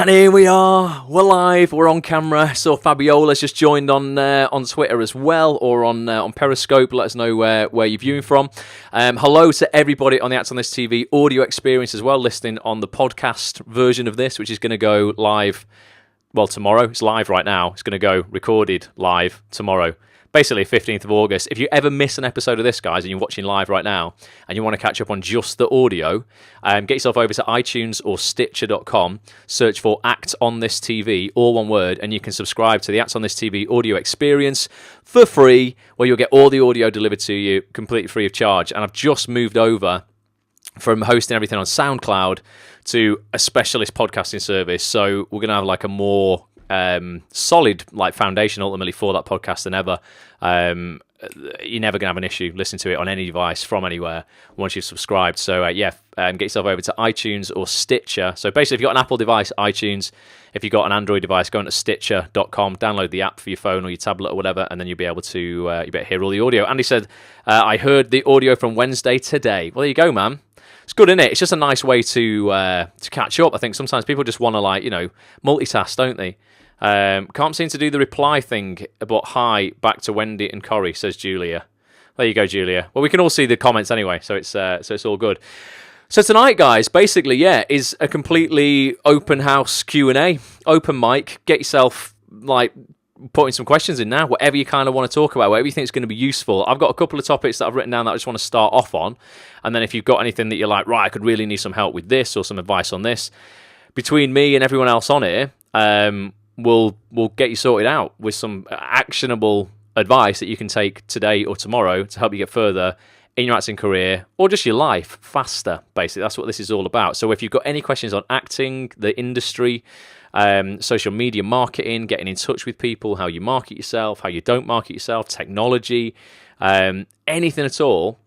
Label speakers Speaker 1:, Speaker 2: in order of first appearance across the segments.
Speaker 1: And here we are, we're live, we're on camera. So Fabiola's just joined on Twitter as well, or on Periscope. Let us know where you're viewing from. Hello to everybody on the Acts on This TV audio experience as well, listening on the podcast version of this, which is going to go live, well, tomorrow. It's live right now. It's going to go recorded live tomorrow. Basically, 15th of August. If you ever miss an episode of this, guys, and you're watching live right now, and you want to catch up on just the audio, get yourself over to iTunes or Stitcher.com, search for Act on This TV, all one word, and you can subscribe to the Act on This TV audio experience for free, where you'll get all the audio delivered to you completely free of charge. And I've just moved over from hosting everything on SoundCloud to a specialist podcasting service. So we're going to have like a more solid foundation ultimately for that podcast than ever. You're never going to have an issue listening to it on any device from anywhere once you've subscribed. So get yourself over to iTunes or Stitcher. So basically, if you've got an Apple device, iTunes. If you've got an Android device, go into Stitcher.com, download the app for your phone or your tablet or whatever, and then you'll be able to hear all the audio. Andy said, I heard the audio from Wednesday today. Well, there you go, man. It's good, isn't it? It's just a nice way to catch up. I think sometimes people just want to multitask, don't they? Can't seem to do the reply thing, but hi, back to Wendy and Corrie, says Julia. There you go, Julia. Well, we can all see the comments anyway, so it's all good. So tonight, guys, basically, is a completely open house Q&A, open mic. Get yourself putting some questions in now, whatever you kind of want to talk about, whatever you think is going to be useful. I've got a couple of topics that I've written down that I just want to start off on, and then if you've got anything that you're like, right, I could really need some help with this or some advice on this, between me and everyone else on here, we'll get you sorted out with some actionable advice that you can take today or tomorrow to help you get further in your acting career or just your life faster, basically. That's what this is all about. So if you've got any questions on acting, the industry, social media marketing, getting in touch with people, how you market yourself, how you don't market yourself, technology, anything at all,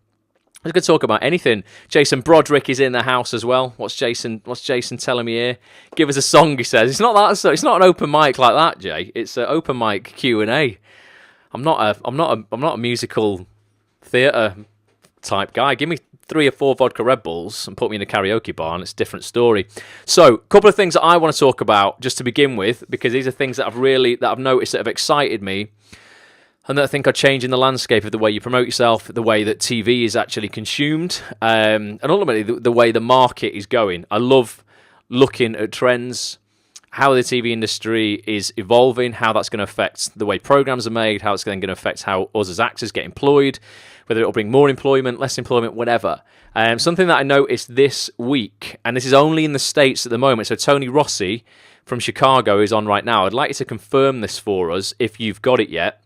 Speaker 1: I could talk about anything. Jason Broderick is in the house as well. What's Jason telling me here? Give us a song, he says. It's not that. It's not an open mic like that, Jay. It's an open mic Q&A. I'm not a musical theatre type guy. Give me 3 or 4 vodka Red Bulls and put me in a karaoke bar, and it's a different story. So, a couple of things that I want to talk about just to begin with, because these are things that I've noticed that have excited me, and that I think are changing the landscape of the way you promote yourself, the way that TV is actually consumed, and ultimately the way the market is going. I love looking at trends, how the TV industry is evolving, how that's going to affect the way programs are made, how it's going to affect how us as actors get employed, whether it'll bring more employment, less employment, whatever. Something that I noticed this week, and this is only in the States at the moment, so Tony Rossi from Chicago is on right now. I'd like you to confirm this for us if you've got it yet.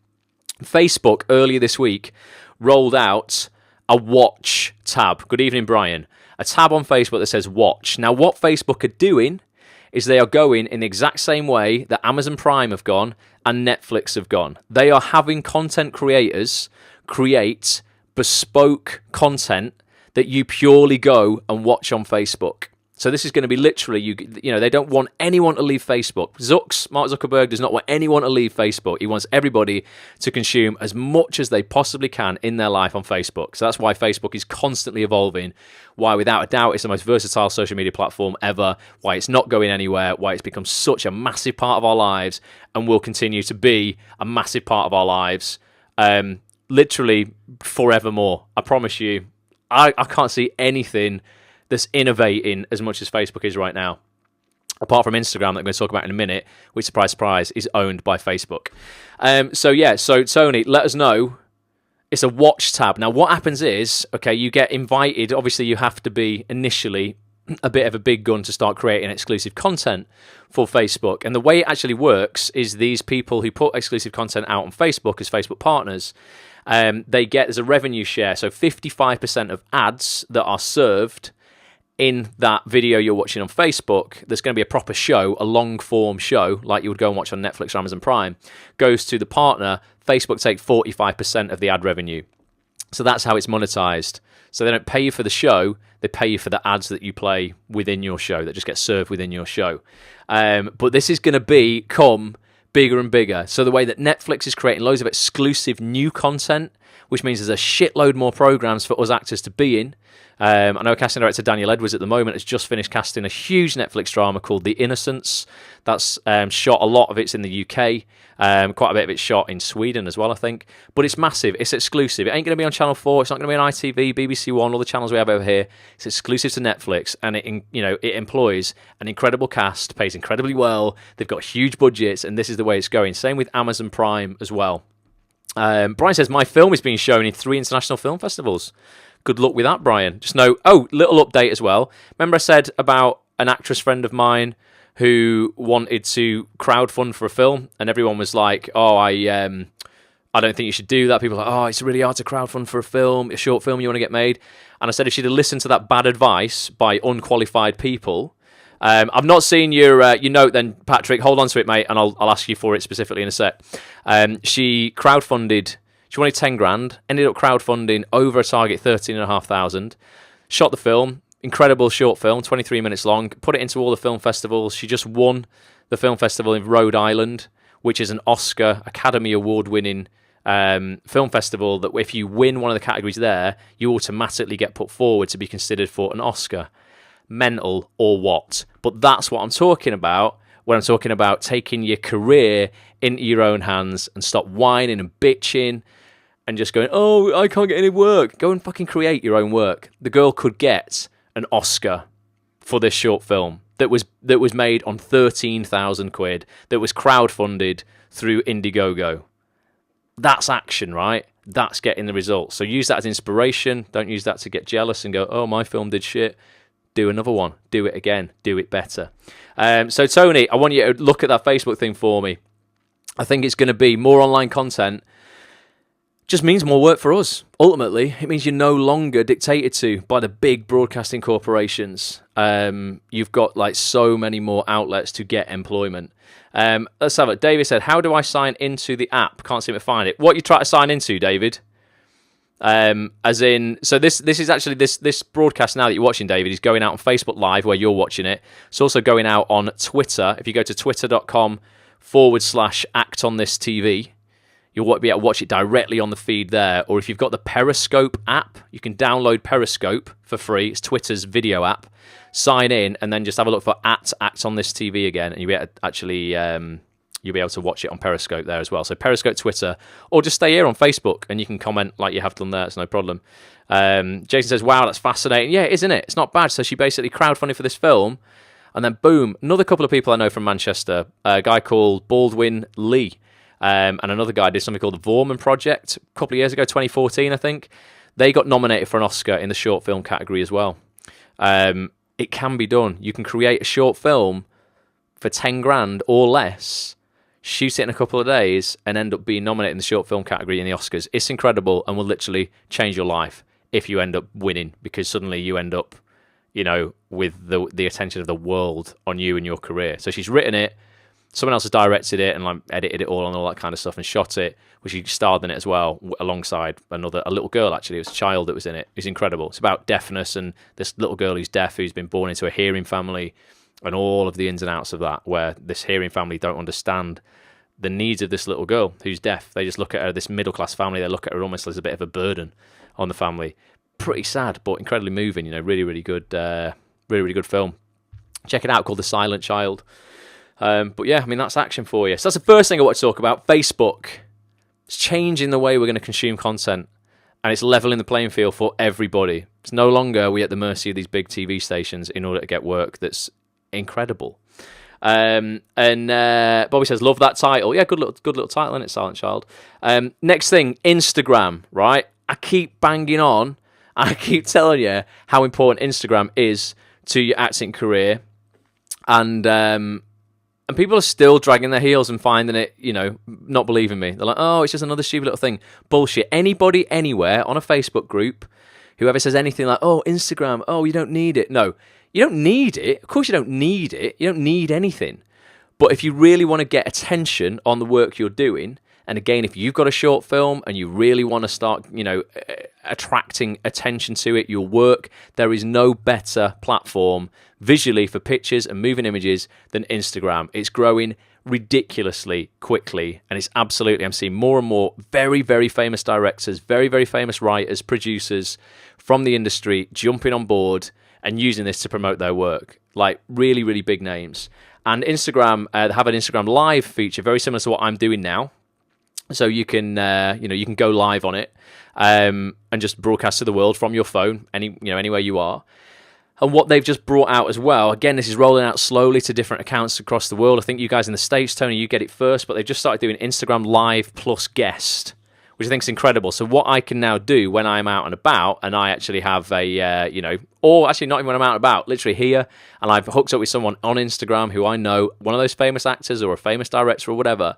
Speaker 1: Facebook earlier this week rolled out a watch tab. Good evening, Brian. A tab on Facebook that says watch. Now, what Facebook are doing is they are going in the exact same way that Amazon Prime have gone and Netflix have gone. They are having content creators create bespoke content that you purely go and watch on Facebook. So this is going to be literally, you know, they don't want anyone to leave Facebook. Mark Zuckerberg does not want anyone to leave Facebook. He wants everybody to consume as much as they possibly can in their life on Facebook. So that's why Facebook is constantly evolving, why without a doubt it's the most versatile social media platform ever, why it's not going anywhere, why it's become such a massive part of our lives and will continue to be a massive part of our lives, literally forevermore. I promise you, I can't see anything that's innovating as much as Facebook is right now. Apart from Instagram, that I'm going to talk about in a minute, which, surprise, surprise, is owned by Facebook. So Tony, let us know. It's a watch tab. Now, what happens is, okay, you get invited. Obviously, you have to be initially a bit of a big gun to start creating exclusive content for Facebook. And the way it actually works is these people who put exclusive content out on Facebook as Facebook partners, there's a revenue share. So 55% of ads that are served in that video you're watching on Facebook, there's going to be a proper show, a long-form show, like you would go and watch on Netflix or Amazon Prime, goes to the partner. Facebook take 45% of the ad revenue. So that's how it's monetized. So they don't pay you for the show, they pay you for the ads that you play within your show, that just get served within your show. But this is going to become bigger and bigger. So the way that Netflix is creating loads of exclusive new content which means there's a shitload more programs for us actors to be in. I know casting director Daniel Edwards at the moment has just finished casting a huge Netflix drama called The Innocents. That's shot, a lot of it's in the UK. Quite a bit of it's shot in Sweden as well, I think. But it's massive. It's exclusive. It ain't going to be on Channel 4. It's not going to be on ITV, BBC One, all the channels we have over here. It's exclusive to Netflix, and it employs an incredible cast, pays incredibly well. They've got huge budgets, and this is the way it's going. Same with Amazon Prime as well. Brian says, my film is being shown in 3 international film festivals. Good luck with that, Brian. Just know, little update as well. Remember I said about an actress friend of mine who wanted to crowdfund for a film, and everyone was like, I don't think you should do that. People are like, it's really hard to crowdfund for a short film you want to get made. And I said if she'd have listened to that bad advice by unqualified people. I've not seen your note then, Patrick. Hold on to it, mate, and I'll ask you for it specifically in a sec. She crowdfunded. She wanted 10 grand, ended up crowdfunding over a target 13,500, shot the film, incredible short film, 23 minutes long, put it into all the film festivals. She just won the film festival in Rhode Island, which is an Oscar Academy Award winning film festival that if you win one of the categories there, you automatically get put forward to be considered for an Oscar. Mental or what? But that's what I'm talking about when I'm talking about taking your career into your own hands and stop whining and bitching and just going, I can't get any work. Go and fucking create your own work. The girl could get an Oscar for this short film that was made on 13,000 quid, that was crowdfunded through Indiegogo. That's action, right? That's getting the results. So use that as inspiration. Don't use that to get jealous and go, my film did shit. Do another one. Do it again. Do it better. So Tony, I want you to look at that Facebook thing for me. I think it's going to be more online content. Just means more work for us. Ultimately, it means you're no longer dictated to by the big broadcasting corporations. You've got like so many more outlets to get employment. Let's have it. David said, how do I sign into the app? Can't seem to find it. What you try to sign into, David? As in, so this is actually this broadcast now that you're watching, David, is going out on Facebook Live where you're watching it. It's also going out on Twitter. If you go to twitter.com/actonthisTV, you'll be able to watch it directly on the feed there. Or if you've got the Periscope app, you can download Periscope for free. It's Twitter's video app. Sign in and then just have a look for @ActOnThisTV again, and you'll be able to actually you'll be able to watch it on Periscope there as well. So Periscope, Twitter, or just stay here on Facebook and you can comment like you have done there. It's no problem. Jason says, wow, that's fascinating. Yeah, isn't it? It's not bad. So she basically crowdfunded for this film, and then boom, another couple of people I know from Manchester, a guy called Baldwin Lee, and another guy did something called the Vorman Project a couple of years ago, 2014, I think. They got nominated for an Oscar in the short film category as well. It can be done. You can create a short film for 10 grand or less, shoot it in a couple of days, and end up being nominated in the short film category in the Oscars. It's incredible and will literally change your life if you end up winning, because suddenly you end up, with the attention of the world on you and your career. So she's written it, someone else has directed it and like edited it all and all that kind of stuff and shot it, which she starred in it as well, alongside a little girl, actually. It was a child that was in it. It's incredible. It's about deafness and this little girl who's deaf, who's been born into a hearing family, and all of the ins and outs of that, where this hearing family don't understand the needs of this little girl who's deaf. They just look at her, this middle-class family, they look at her almost as a bit of a burden on the family. Pretty sad, but incredibly moving, really, really good, really, really good film. Check it out, called The Silent Child. But yeah, that's action for you. So that's the first thing I want to talk about. Facebook. It's changing the way we're going to consume content, and it's leveling the playing field for everybody. It's no longer are we at the mercy of these big TV stations in order to get work that's incredible. And Bobby says, love that title. Yeah, good little title, isn't it, Silent Child? Next thing, Instagram, right? I keep banging on. I keep telling you how important Instagram is to your acting career. And people are still dragging their heels and finding it, not believing me. They're like, it's just another stupid little thing. Bullshit. Anybody, anywhere, on a Facebook group, whoever says anything like, Instagram, you don't need it. No. You don't need it. Of course you don't need it. You don't need anything. But if you really want to get attention on the work you're doing, and again, if you've got a short film and you really want to start, attracting attention to it, your work, there is no better platform visually for pictures and moving images than Instagram. It's growing ridiculously quickly, and it's absolutely, I'm seeing more and more very, very famous directors, very, very famous writers, producers from the industry jumping on board and using this to promote their work, like really, really big names. And Instagram have an Instagram Live feature very similar to what I'm doing now. So you can you can go live on it and just broadcast to the world from your phone, anywhere you are. And what they've just brought out as well, again, this is rolling out slowly to different accounts across the world. I think you guys in the States, Tony, you get it first, but they've just started doing Instagram Live plus guest, which I think is incredible. So what I can now do when I'm out and about, and I actually have a, or actually not even when I'm out and about, literally here, and I've hooked up with someone on Instagram who I know, one of those famous actors or a famous director or whatever,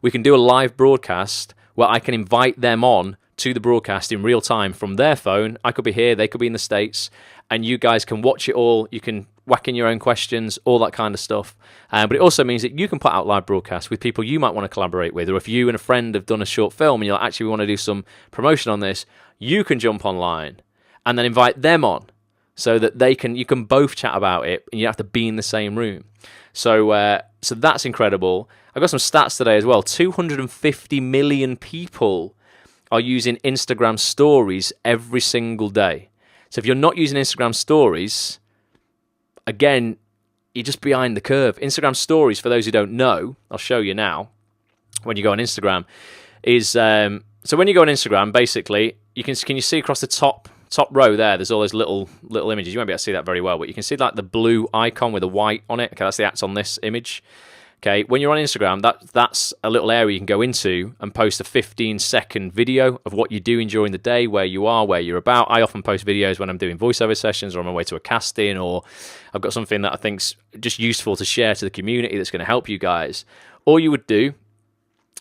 Speaker 1: we can do a live broadcast where I can invite them on to the broadcast in real time from their phone. I could be here, they could be in the States, and you guys can watch it all. You can whack in your own questions, all that kind of stuff. But it also means that you can put out live broadcasts with people you might want to collaborate with, or if you and a friend have done a short film and you're like, actually, we want to do some promotion on this, you can jump online and then invite them on so that you can both chat about it and you have to be in the same room. So that's incredible. I've got some stats today as well. 250 million people are using Instagram stories every single day. So if you're not using Instagram stories, again, you're just behind the curve. Instagram stories, for those who don't know, I'll show you now, when you go on Instagram, is, so when you go on Instagram, basically, can you see across the top row there's all those little images. You won't be able to see that very well, but you can see like the blue icon with a white on it. Okay, that's the Acts on This image. Okay, when you're on Instagram, that's a little area you can go into and post a 15-second video of what you're doing during the day, where you are, where you're about. I often post videos when I'm doing voiceover sessions or on my way to a casting, or I've got something that I think's just useful to share to the community that's going to help you guys. All you would do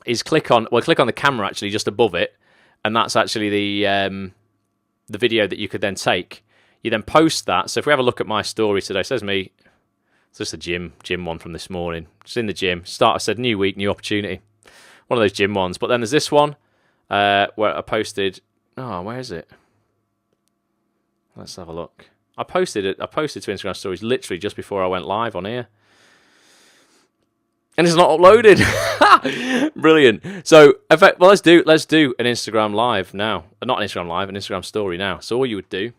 Speaker 1: is click on the camera actually just above it, and that's actually the video that you could then take. You then post that. So if we have a look at my story today, it says me. It's just a gym one from this morning. Just in the gym. I said new week, new opportunity. One of those gym ones. But then there's this one where I posted. Oh, where is it? Let's have a look. I posted to Instagram stories literally just before I went live on here. And it's not uploaded. Brilliant. So, let's do an Instagram live now. Not an Instagram live, an Instagram story now. So all you would do,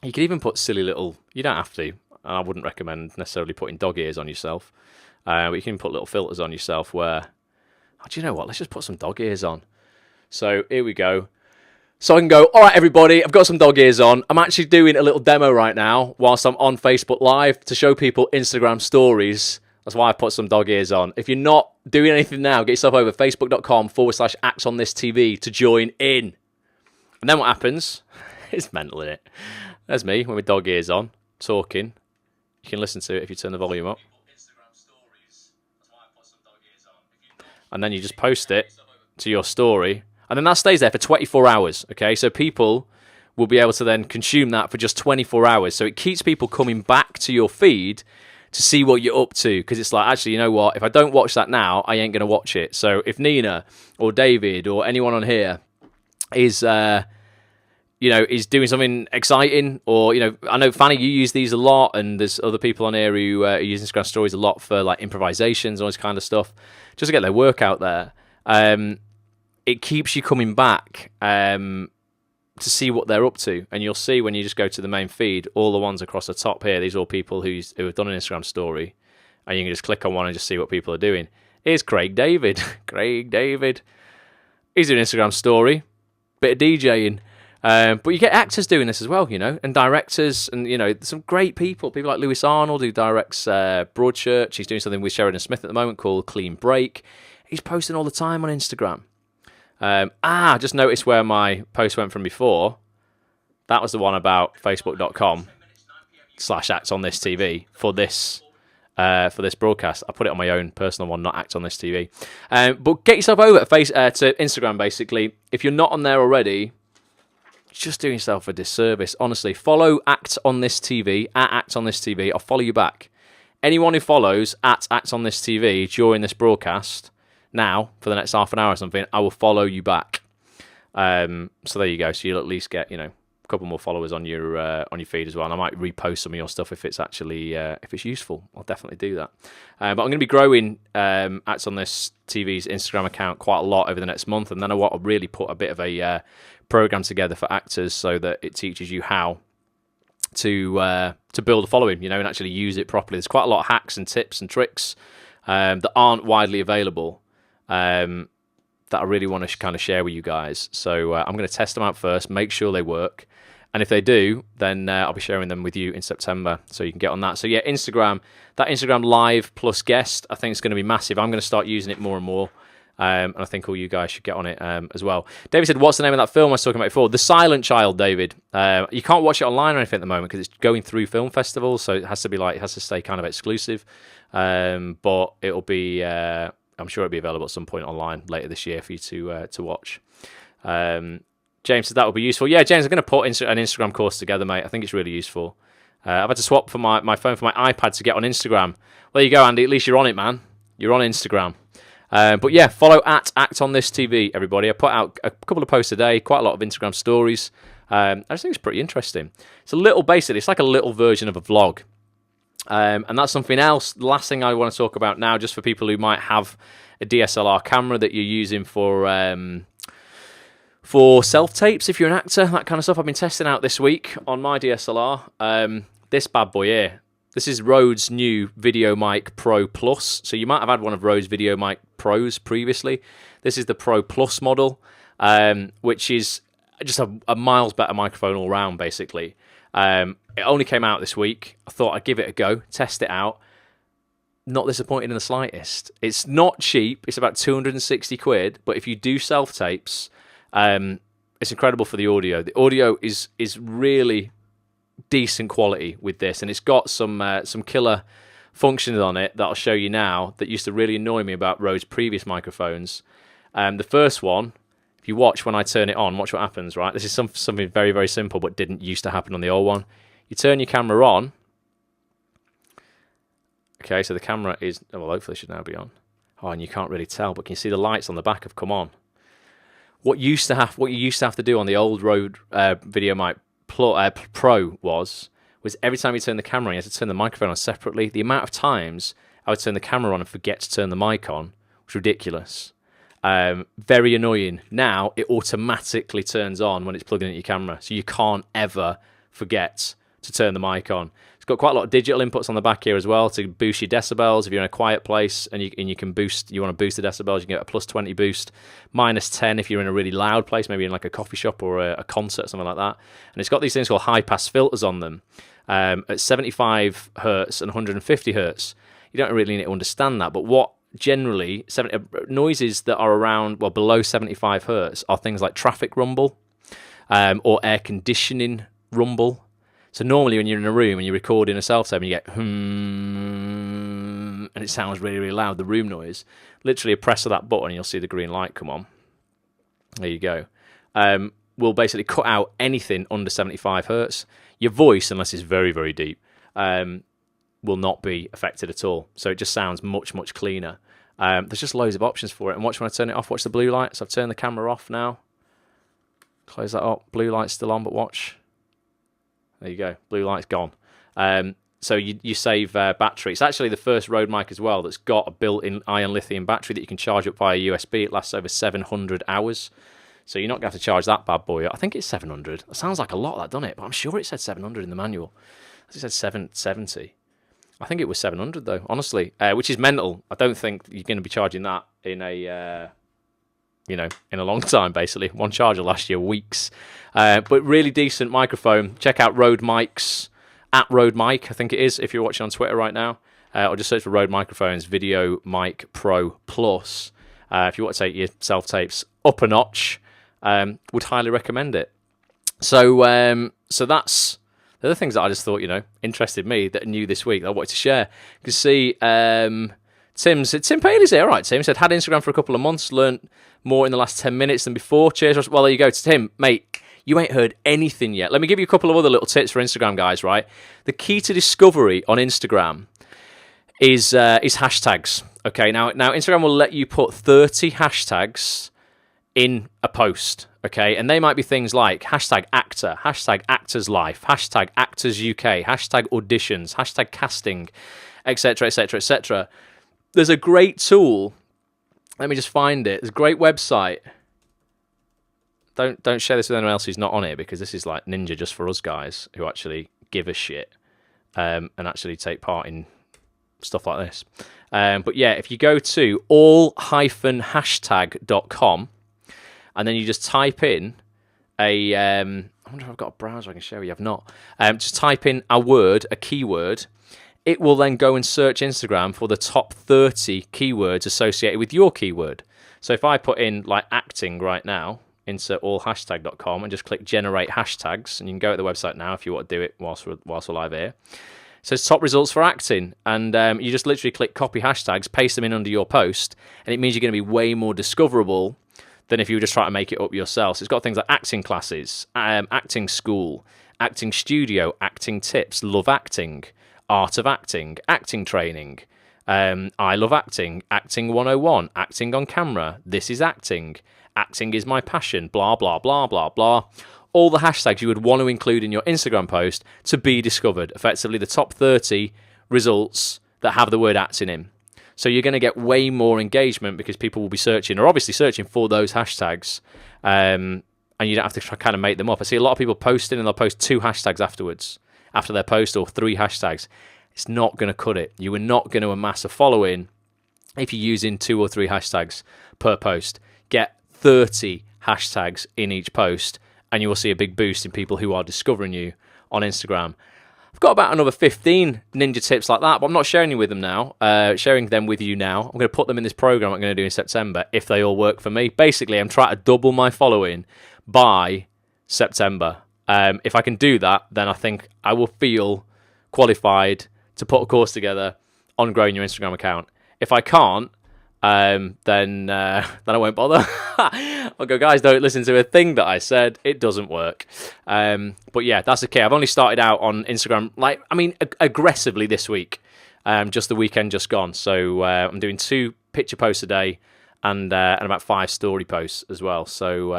Speaker 1: you could even put silly little. You don't have to. I wouldn't recommend necessarily putting dog ears on yourself. But you can put little filters on yourself where, do you know what? Let's just put some dog ears on. So here we go. So I can go, all right, everybody, I've got some dog ears on. I'm actually doing a little demo right now whilst I'm on Facebook Live to show people Instagram stories. That's why I put some dog ears on. If you're not doing anything now, get yourself over facebook.com/actsonthistv to join in. And then what happens? It's mental, isn't it? There's me with my dog ears on, talking. You can listen to it if you turn the volume up. And then you just post it to your story. And then that stays there for 24 hours, okay? So people will be able to then consume that for just 24 hours. So it keeps people coming back to your feed to see what you're up to. Because it's like, actually, you know what? If I don't watch that now, I ain't going to watch it. So if Nina or David or anyone on here is doing something exciting, or, I know, Fanny, you use these a lot, and there's other people on here who use Instagram stories a lot for, like, improvisations and all this kind of stuff, just to get their work out there. It keeps you coming back to see what they're up to, and you'll see when you just go to the main feed, all the ones across the top here, these are all people who have done an Instagram story, and you can just click on one and just see what people are doing. Here's Craig David. Craig David. He's doing an Instagram story, bit of DJing. But you get actors doing this as well, and directors, and, some great people. People like Lewis Arnold, who directs Broadchurch. He's doing something with Sheridan Smith at the moment called Clean Break. He's posting all the time on Instagram. I just noticed where my post went from before. That was the one about facebook.com/actsonthistv for this broadcast. I put it on my own personal one, not Acts on This TV. But get yourself over to Instagram, basically. If you're not on there already, just doing yourself a disservice. Honestly, follow Act on This TV, at Act on This TV. I'll follow you back. Anyone who follows at Act on This TV during this broadcast, now, for the next half an hour or something, I will follow you back. So there you go. So you'll at least get, couple more followers on your feed as well, and I might repost some of your stuff if it's actually if it's useful. I'll definitely do that. But I'm going to be growing Acts on This TV's Instagram account quite a lot over the next month, and then I want to really put a bit of a program together for actors so that it teaches you how to build a following, and actually use it properly. There's quite a lot of hacks and tips and tricks that aren't widely available. That I really want to kind of share with you guys. So I'm going to test them out first, make sure they work. And if they do, then I'll be sharing them with you in September, so you can get on that. So yeah, Instagram, that Instagram Live plus guest, I think it's going to be massive. I'm going to start using it more and more. And I think all you guys should get on it as well. David said, what's the name of that film I was talking about before? The Silent Child, David. You can't watch it online or anything at the moment because it's going through film festivals, so it has to stay kind of exclusive. But it'll be... I'm sure it'll be available at some point online later this year for you to watch. James says that will be useful. Yeah, James, I'm going to put an Instagram course together, mate. I think it's really useful. I've had to swap for my phone for my iPad to get on Instagram. Well, there you go, Andy. At least you're on it, man. You're on Instagram. But yeah, follow at Act on This TV, everybody. I put out a couple of posts a day, quite a lot of Instagram stories. I just think it's pretty interesting. It's it's like a little version of a vlog. And that's something else. The last thing I want to talk about now, just for people who might have a DSLR camera that you're using for self-tapes, if you're an actor, that kind of stuff. I've been testing out this week on my DSLR. This bad boy here. This is Rode's new Video Mic Pro Plus. So you might have had one of Rode's Video Mic Pros previously. This is the Pro Plus model, which is just a miles better microphone all round, basically. It only came out this week. I thought I'd give it a go, test it out. Not disappointed in the slightest. It's not cheap. It's about 260 quid. But if you do self-tapes, it's incredible for the audio. The audio is really decent quality with this. And it's got some killer functions on it that I'll show you now that used to really annoy me about Rode's previous microphones. The first one, if you watch when I turn it on, watch what happens, right? This is something very, very simple but didn't used to happen on the old one. You turn your camera on. Okay, so the camera is... well, hopefully it should now be on. Oh, and you can't really tell, but can you see the lights on the back have come on? What you used to have to do on the old Rode Video Mic Pro was every time you turn the camera on, you had to turn the microphone on separately. The amount of times I would turn the camera on and forget to turn the mic on was ridiculous. Very annoying. Now, it automatically turns on when it's plugged into your camera, so you can't ever forget to turn the mic on. It's got quite a lot of digital inputs on the back here as well to boost your decibels. If you're in a quiet place and you want to boost the decibels, you can get a plus 20 boost, minus 10 if you're in a really loud place, maybe in like a coffee shop or a concert or something like that. And it's got these things called high pass filters on them at 75 hertz and 150 hertz. You don't really need to understand that, but what generally noises that are around below 75 hertz are things like traffic rumble or air conditioning rumble. So normally when you're in a room and you're recording a self-tape and you get and it sounds really, really loud, the room noise, literally a press of that button and you'll see the green light come on. There you go. Will basically cut out anything under 75 hertz. Your voice, unless it's very, very deep, will not be affected at all. So it just sounds much, much cleaner. There's just loads of options for it. And watch when I turn it off, watch the blue lights. I've turned the camera off now. Close that up. Blue light's still on, but watch. There you go. Blue light's gone. So you save battery. It's actually the first Rode mic as well that's got a built-in ion lithium battery that you can charge up via USB. It lasts over 700 hours. So you're not going to have to charge that bad boy. I think it's 700. It sounds like a lot, that, doesn't it? But I'm sure it said 700 in the manual. I think it said 770. I think it was 700 though, honestly, which is mental. I don't think you're going to be charging that in a long time. Basically, one charge will last you weeks. But really decent microphone. Check out Rode Mics at Rode Mic, I think it is. If you're watching on Twitter right now, or just search for Rode Microphones Video Mic Pro Plus. If you want to take your self tapes up a notch, would highly recommend it. So that's the other things that I just thought, interested me that are new this week that I wanted to share. You can see Tim Paley's here. All right, Tim said, had Instagram for a couple of months, learned more in the last 10 minutes than before. Cheers. Well, there you go. Tim, mate, you ain't heard anything yet. Let me give you a couple of other little tips for Instagram, guys, right? The key to discovery on Instagram is hashtags. Okay, now Instagram will let you put 30 hashtags in a post, okay? And they might be things like hashtag actor, hashtag actors life, hashtag actors UK, hashtag auditions, hashtag casting, etc., etc., etc. There's a great tool. Let me just find it. There's a great website. Don't share this with anyone else who's not on it, because this is like ninja just for us guys who actually give a shit and actually take part in stuff like this. But yeah, if you go to all-hashtag.com and then you just type in I wonder if I've got a browser I can show you. I've not. Just type in a word, a keyword. It will then go and search Instagram for the top 30 keywords associated with your keyword. So if I put in like acting right now into allhashtag.com and just click generate hashtags, and you can go to the website now if you want to do it whilst we're live here. So it's top results for acting, and you just literally click copy hashtags, paste them in under your post, and it means you're going to be way more discoverable than if you were just trying to make it up yourself. So it's got things like acting classes, acting school, acting studio, acting tips, love acting, art of acting, acting training, I love acting, acting 101, acting on camera, this is acting, acting is my passion, blah, blah, blah, blah, blah. All the hashtags you would want to include in your Instagram post to be discovered. Effectively, the top 30 results that have the word acting in. So you're going to get way more engagement because people will be searching, or obviously searching for those hashtags, and you don't have to try kind of make them up. I see a lot of people posting and they'll post 2 hashtags afterwards, after their post, or 3 hashtags. It's not going to cut it. You are not going to amass a following if you're using 2 or 3 hashtags per post. Get 30 hashtags in each post, and you will see a big boost in people who are discovering you on Instagram. I've got about another 15 ninja tips like that, but I'm not sharing them with them now. Sharing them with you now. I'm going to put them in this program I'm going to do in September if they all work for me. Basically, I'm trying to double my following by September. If I can do that, then I think I will feel qualified to put a course together on growing your Instagram account. If I can't, then I won't bother. I'll go, guys, don't listen to a thing that I said. It doesn't work. But yeah, that's okay. I've only started out on Instagram, aggressively this week. Just the weekend just gone. So I'm doing 2 picture posts a day and about 5 story posts as well. So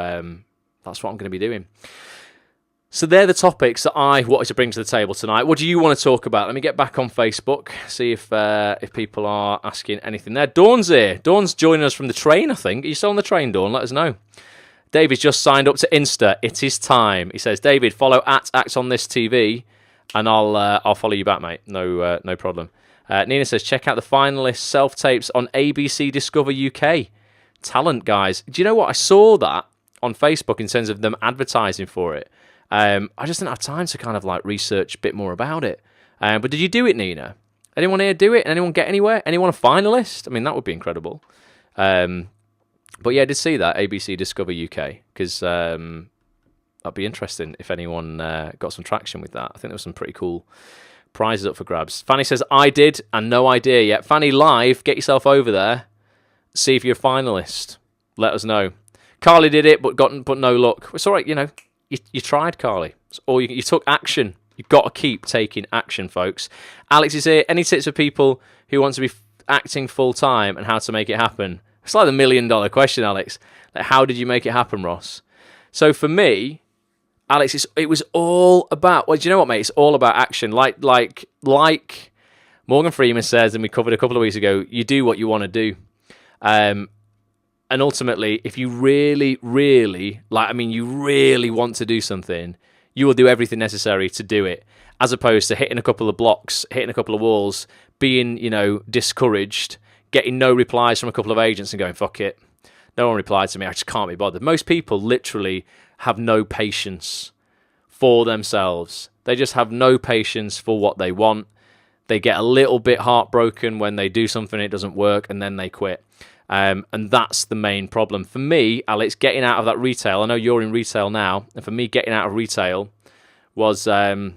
Speaker 1: that's what I'm going to be doing. So they're the topics that I wanted to bring to the table tonight. What do you want to talk about? Let me get back on Facebook, see if people are asking anything there. Dawn's here. Dawn's joining us from the train, I think. Are you still on the train, Dawn? Let us know. David's just signed up to Insta. It is time. He says, David, follow @ActOnThisTV, and I'll follow you back, mate. No problem. Nina says, check out the finalists' self-tapes on ABC Discover UK. Talent, guys. Do you know what? I saw that on Facebook in terms of them advertising for it. I just didn't have time to kind of like research a bit more about it. But did you do it, Nina? Anyone here do it? Anyone get anywhere? Anyone a finalist? I mean, that would be incredible. But yeah, I did see that, ABC Discover UK, because that'd be interesting if anyone got some traction with that. I think there was some pretty cool prizes up for grabs. Fanny says, I did, and no idea yet. Fanny, live, get yourself over there. See if you're a finalist. Let us know. Carly did it, but no luck. It's all right, you know. You tried, Carly. Or you took action. You've got to keep taking action, folks. Alex is here. Any tips for people who want to be acting full-time and how to make it happen? It's like the $1 million question, Alex. Like, how did you make it happen, Ross? So for me, Alex, it was all about... Well, do you know what, mate? It's all about action. Like Morgan Freeman says, and we covered a couple of weeks ago, you do what you want to do. And ultimately, if you really want to do something, you will do everything necessary to do it, as opposed to hitting a couple of blocks, hitting a couple of walls, being, discouraged, getting no replies from a couple of agents and going, fuck it. No one replied to me. I just can't be bothered. Most people literally have no patience for themselves. They just have no patience for what they want. They get a little bit heartbroken when they do something, it doesn't work, and then they quit. And that's the main problem. For me, Alex, getting out of that retail, I know you're in retail now, and for me, getting out of retail was the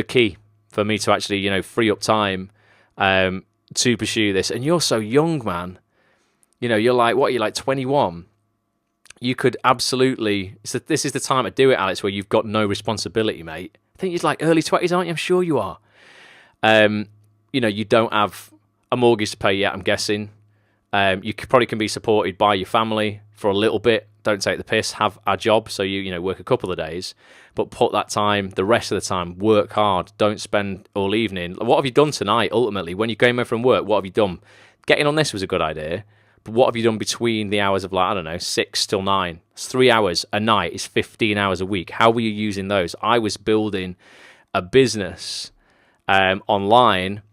Speaker 1: key for me to actually, free up time to pursue this. And you're so young, man. You're like, what, you're like 21? You could absolutely... this is the time to do it, Alex, where you've got no responsibility, mate. I think you're like early 20s, aren't you? I'm sure you are. You don't have a mortgage to pay yet, I'm guessing. You probably can be supported by your family, for a little bit. Don't take the piss. Have a job, so you work a couple of days, but put that time, the rest of the time, work hard. Don't spend all evening. What have you done tonight? Ultimately, when you came home from work, what have you done? Getting on this was a good idea, but what have you done between the hours of, like, I don't know, 6 till 9? It's 3 hours a night. It's 15 hours a week. How were you using those? I was building a business online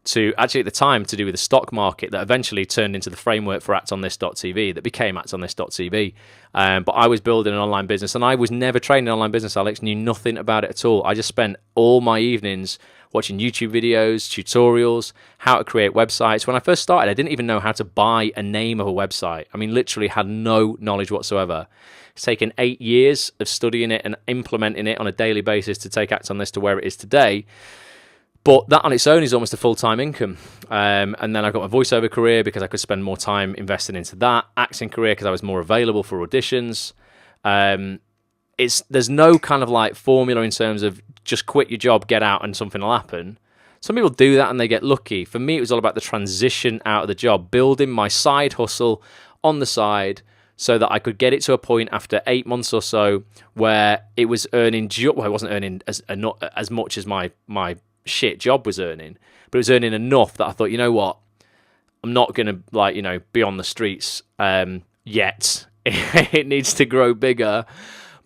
Speaker 1: to actually at the time to do with the stock market that eventually turned into the framework for actonthis.tv that became actonthis.tv. But I was building an online business, and I was never trained in online business, Alex, knew nothing about it at all. I just spent all my evenings watching YouTube videos, tutorials, how to create websites. When I first started, I didn't even know how to buy a name of a website. I mean, literally had no knowledge whatsoever. It's taken 8 years of studying it and implementing it on a daily basis to take Act on This to where it is today. But that on its own is almost a full-time income. And then I got my voiceover career because I could spend more time investing into that. Acting career because I was more available for auditions. There's no kind of like formula in terms of just quit your job, get out, and something will happen. Some people do that and they get lucky. For me, it was all about the transition out of the job, building my side hustle on the side so that I could get it to a point after 8 months or so where it was earning, well, it wasn't earning as much as my shit job was earning, but it was earning enough that I thought, you know what, I'm not going to be on the streets yet. It needs to grow bigger,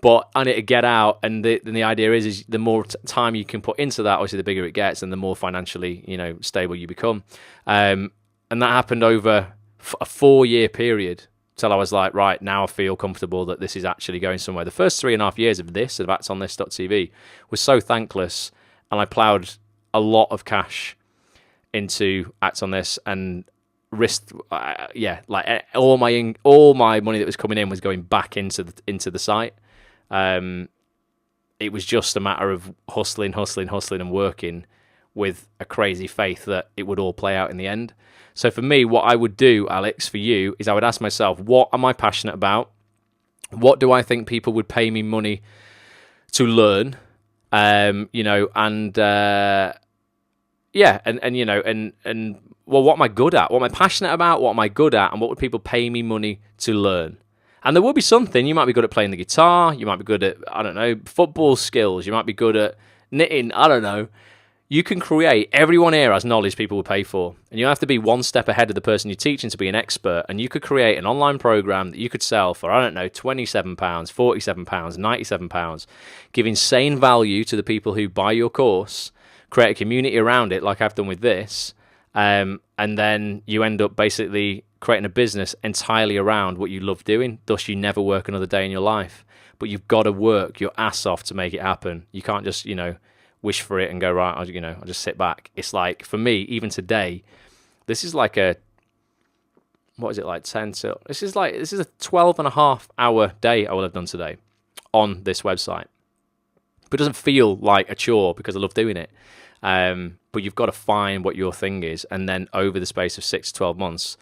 Speaker 1: but I need to get out. And the idea is the more time you can put into that, obviously the bigger it gets and the more financially stable you become. And that happened over a 4-year period till I was like, right, now I feel comfortable that this is actually going somewhere. The first 3.5 years of actonthis.tv was so thankless, and I ploughed a lot of cash into Act on This and risked, all my money that was coming in was going back into the site. It was just a matter of hustling, and working with a crazy faith that it would all play out in the end. So for me, what I would do, Alex, for you, is I would ask myself, what am I passionate about? What do I think people would pay me money to learn? Well, what am I good at? What am I passionate about? What am I good at? And what would people pay me money to learn? And there will be something. You might be good at playing the guitar. You might be good at, I don't know, football skills. You might be good at knitting. I don't know. You can create. Everyone here has knowledge people will pay for. And you have to be one step ahead of the person you're teaching to be an expert. And you could create an online program that you could sell for, I don't know, £27, £47, £97, give insane value to the people who buy your course, create a community around it like I've done with this, and then you end up basically creating a business entirely around what you love doing. Thus, you never work another day in your life. But you've got to work your ass off to make it happen. You can't just, wish for it and go, right, I'll just sit back. It's like, for me, even today, this is like 10 till, this is a 12.5-hour day I will have done today on this website. But it doesn't feel like a chore because I love doing it. But you've got to find what your thing is, and then over the space of 6 to 12 months,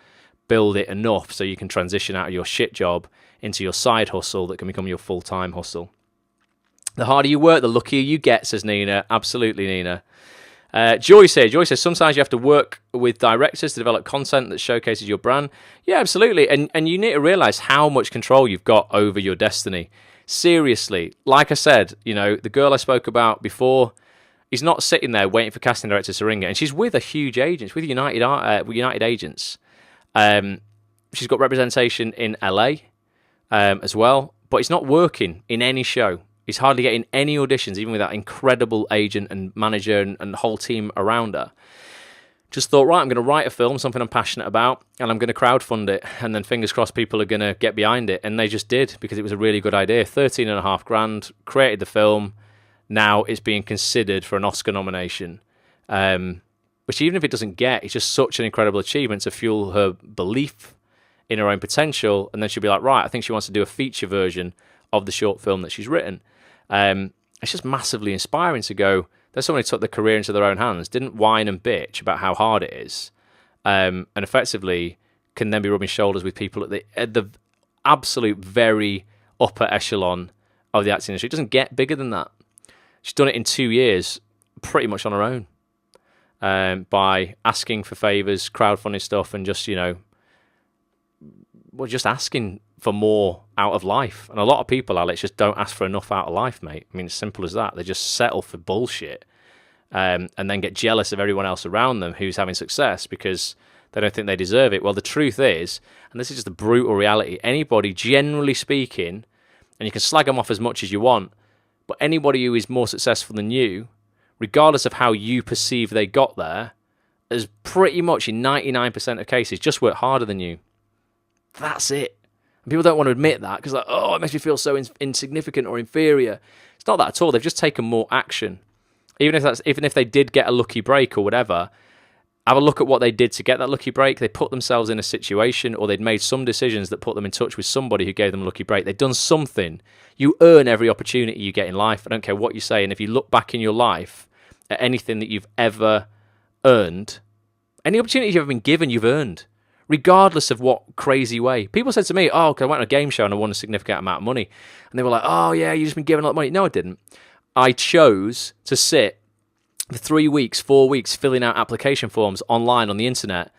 Speaker 1: build it enough so you can transition out of your shit job into your side hustle that can become your full-time hustle. The harder you work, the luckier you get, says Nina. Absolutely, Nina. Joy says, sometimes you have to work with directors to develop content that showcases your brand. Yeah, absolutely. And you need to realize how much control you've got over your destiny. Seriously. Like I said, the girl I spoke about before is not sitting there waiting for casting directors to ring her. And she's with a huge agent, with United Agents. She's got representation in LA as well, but it's not working in any show. He's hardly getting any auditions, even with that incredible agent and manager and whole team around her. Just thought, right, I'm going to write a film, something I'm passionate about, and I'm going to crowdfund it. And then fingers crossed people are going to get behind it. And they just did, because it was a really good idea. 13.5 grand, created the film. Now it's being considered for an Oscar nomination. Which even if it doesn't get, it's just such an incredible achievement to fuel her belief in her own potential. And then she'll be like, right, I think she wants to do a feature version of the short film that she's written. It's just massively inspiring to go, there's someone who took their career into their own hands, didn't whine and bitch about how hard it is, and effectively can then be rubbing shoulders with people at the absolute very upper echelon of the acting industry. It doesn't get bigger than that. She's done it in 2 years, pretty much on her own, by asking for favours, crowdfunding stuff, and just, we're just asking for more out of life. And a lot of people, Alex, just don't ask for enough out of life, mate. I mean, it's simple as that. They just settle for bullshit, and then get jealous of everyone else around them who's having success because they don't think they deserve it. Well, the truth is, and this is just the brutal reality, anybody, generally speaking, and you can slag them off as much as you want, but anybody who is more successful than you, regardless of how you perceive they got there, has pretty much in 99% of cases just worked harder than you. That's it. And people don't want to admit that because, like, oh, it makes me feel so insignificant or inferior. It's not that at all. They've just taken more action. Even if they did get a lucky break or whatever, have a look at what they did to get that lucky break. They put themselves in a situation, or they'd made some decisions that put them in touch with somebody who gave them a lucky break. They'd done something. You earn every opportunity you get in life. I don't care what you say. And if you look back in your life at anything that you've ever earned, any opportunity you've ever been given, you've earned, regardless of what crazy way. People said to me, oh, okay, I went on a game show and I won a significant amount of money. And they were like, oh, yeah, you've just been given a lot of money. No, I didn't. I chose to sit for 3 weeks, 4 weeks, filling out application forms online on the internet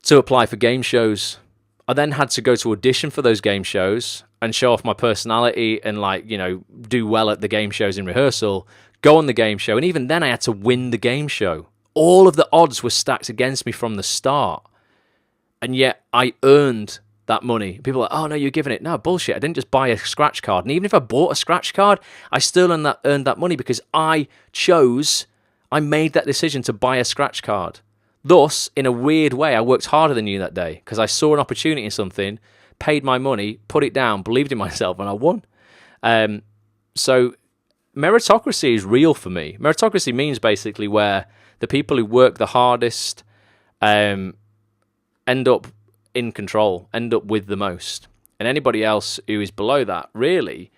Speaker 1: to apply for game shows. I then had to go to audition for those game shows and show off my personality and, like, you know, do well at the game shows in rehearsal, go on the game show. And even then I had to win the game show. All of the odds were stacked against me from the start. And yet I earned that money. People are like, oh no, you're giving it. No, bullshit. I didn't just buy a scratch card. And even if I bought a scratch card, I still earned that money because I made that decision to buy a scratch card. Thus, in a weird way, I worked harder than you that day because I saw an opportunity in something, paid my money, put it down, believed in myself, and I won. So meritocracy is real for me. Meritocracy means basically where the people who work the hardest end up in control, end up with the most. And anybody else who is below that, really,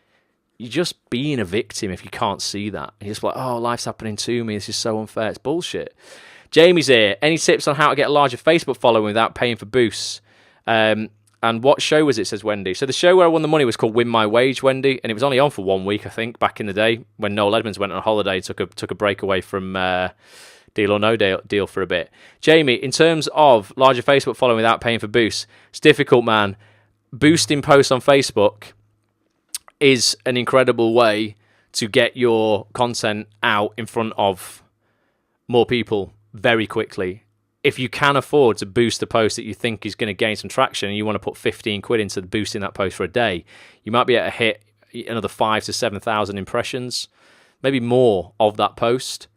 Speaker 1: you're just being a victim if you can't see that. You're just like, oh, life's happening to me. This is so unfair. It's bullshit. Jamie's here. Any tips on how to get a larger Facebook following without paying for boosts? And what show was it, says Wendy. So the show where I won the money was called Win My Wage, Wendy, and it was only on for 1 week, I think, back in the day when Noel Edmonds went on holiday, took a break away from Deal or No Deal for a bit. Jamie, in terms of larger Facebook following without paying for boosts, it's difficult, man. Boosting posts on Facebook is an incredible way to get your content out in front of more people very quickly. If you can afford to boost a post that you think is going to gain some traction and you want to put 15 quid into boosting that post for a day, you might be able to hit another 5,000 to 7,000 impressions, maybe more of that post.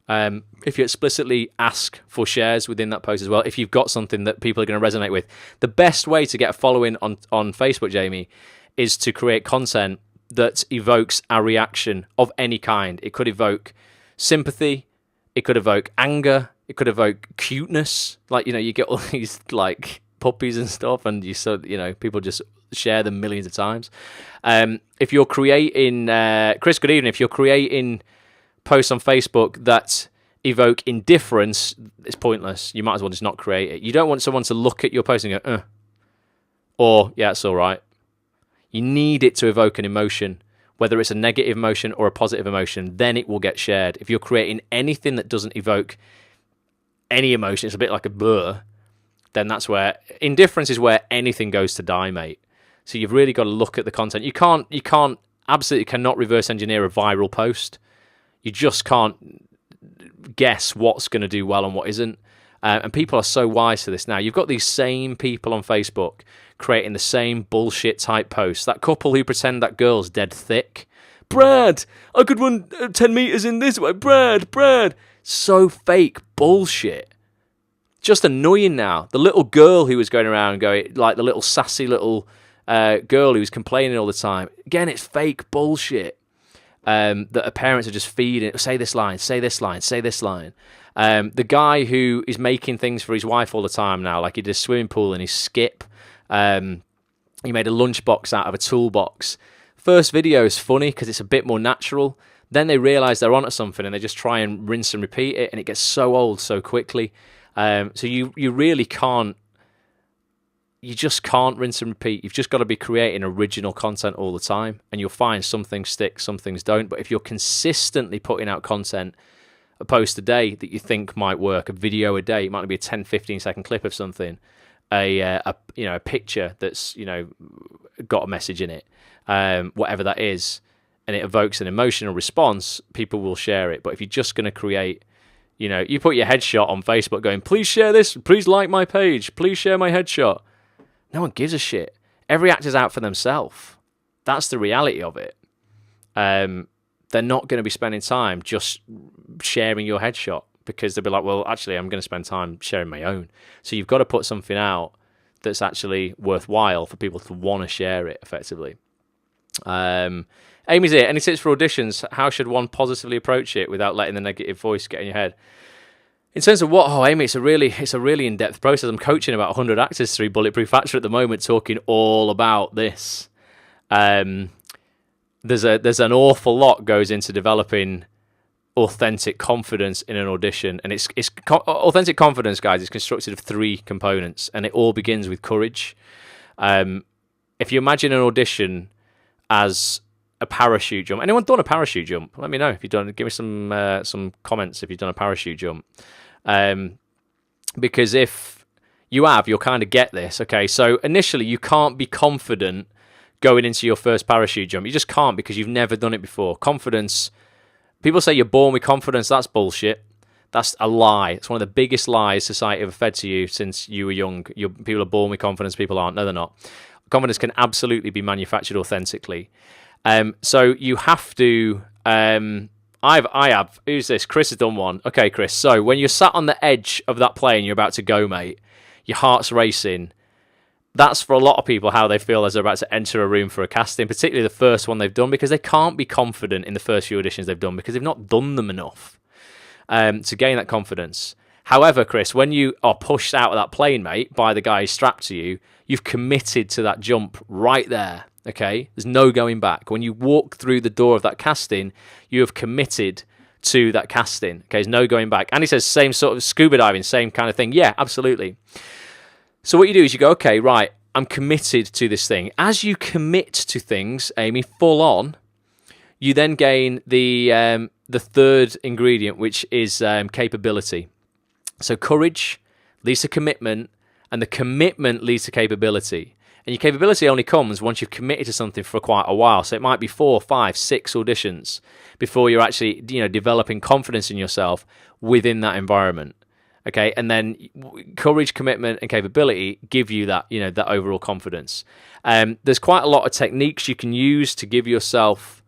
Speaker 1: If you explicitly ask for shares within that post as well, if you've got something that people are going to resonate with. The best way to get a following on Facebook, Jamie, is to create content that evokes a reaction of any kind. It could evoke sympathy, it could evoke anger, it could evoke cuteness. Like, you know, you get all these like puppies and stuff, and people just share them millions of times. If you're creating, Chris, good evening. If you're creating posts on Facebook that evoke indifference, it's pointless. You might as well just not create it. You don't want someone to look at your post and go, or, yeah, it's all right. You need it to evoke an emotion, whether it's a negative emotion or a positive emotion, then it will get shared. If you're creating anything that doesn't evoke any emotion, it's a bit like a blur, then that's where indifference is where anything goes to die, mate. So you've really got to look at the content. You absolutely cannot reverse engineer a viral post. You just can't guess what's going to do well and what isn't. And people are so wise to this now. You've got these same people on Facebook creating the same bullshit type posts. That couple who pretend that girl's dead thick. Brad, I could run 10 meters in this way. Brad. So fake bullshit. Just annoying now. The little girl who was going around going, like the little sassy little girl who was complaining all the time. Again, it's fake bullshit. That her parents are just feeding. Say this line. The guy who is making things for his wife all the time now, like he did a swimming pool in his skip. He made a lunchbox out of a toolbox. First video is funny because it's a bit more natural. Then they realise they're onto something and they just try and rinse and repeat it, and it gets so old so quickly. So you really can't. You just can't rinse and repeat. You've just got to be creating original content all the time, and you'll find some things stick, some things don't. But if you're consistently putting out content, a post a day that you think might work, a video a day, it might be a 10, 15 second clip of something, a picture that's got a message in it, whatever that is, and it evokes an emotional response, people will share it. But if you're just going to create, you put your headshot on Facebook going, please share this, please like my page, please share my headshot. No one gives a shit. Every actor's out for themselves. That's the reality of it. They're not going to be spending time just sharing your headshot, because they'll be like, well, actually, I'm going to spend time sharing my own. So you've got to put something out that's actually worthwhile for people to want to share it effectively. Amy's here. Any tips for auditions? How should one positively approach it without letting the negative voice get in your head? In terms of what? Oh, Amy, it's a really in-depth process. I'm coaching about 100 actors through Bulletproof Actor at the moment, talking all about this. There's an awful lot goes into developing authentic confidence in an audition, and authentic confidence, guys, is constructed of 3 components, and it all begins with courage. If you imagine an audition as a parachute jump, anyone done a parachute jump? Let me know if you've done. Give me some comments if you've done a parachute jump, because if you have, you'll kind of get this. Okay, so initially you can't be confident going into your first parachute jump. You just can't, because you've never done it before. Confidence. People say you're born with confidence. That's bullshit. That's a lie. It's one of the biggest lies society ever fed to you since you were young. People are born with confidence. People aren't. No, they're not. Confidence can absolutely be manufactured authentically. So you have to. I have. Who's this? Chris has done one. Okay, Chris. So when you're sat on the edge of that plane, you're about to go, mate. Your heart's racing. That's for a lot of people how they feel as they're about to enter a room for a casting, particularly the first one they've done, because they can't be confident in the first few auditions they've done because they've not done them enough to gain that confidence. However, Chris, when you are pushed out of that plane, mate, by the guy strapped to you, you've committed to that jump right there, okay? There's no going back. When you walk through the door of that casting, you have committed to that casting, okay? There's no going back. And he says same sort of scuba diving, same kind of thing. Yeah, absolutely. So what you do is you go, okay, right, I'm committed to this thing. As you commit to things, Amy, full on, you then gain the third ingredient, which is capability. So courage leads to commitment, and the commitment leads to capability. And your capability only comes once you've committed to something for quite a while. So it might be 4, 5, 6 auditions before you're actually, developing confidence in yourself within that environment. Okay, and then courage, commitment, and capability give you that, that overall confidence. There's quite a lot of techniques you can use to give yourself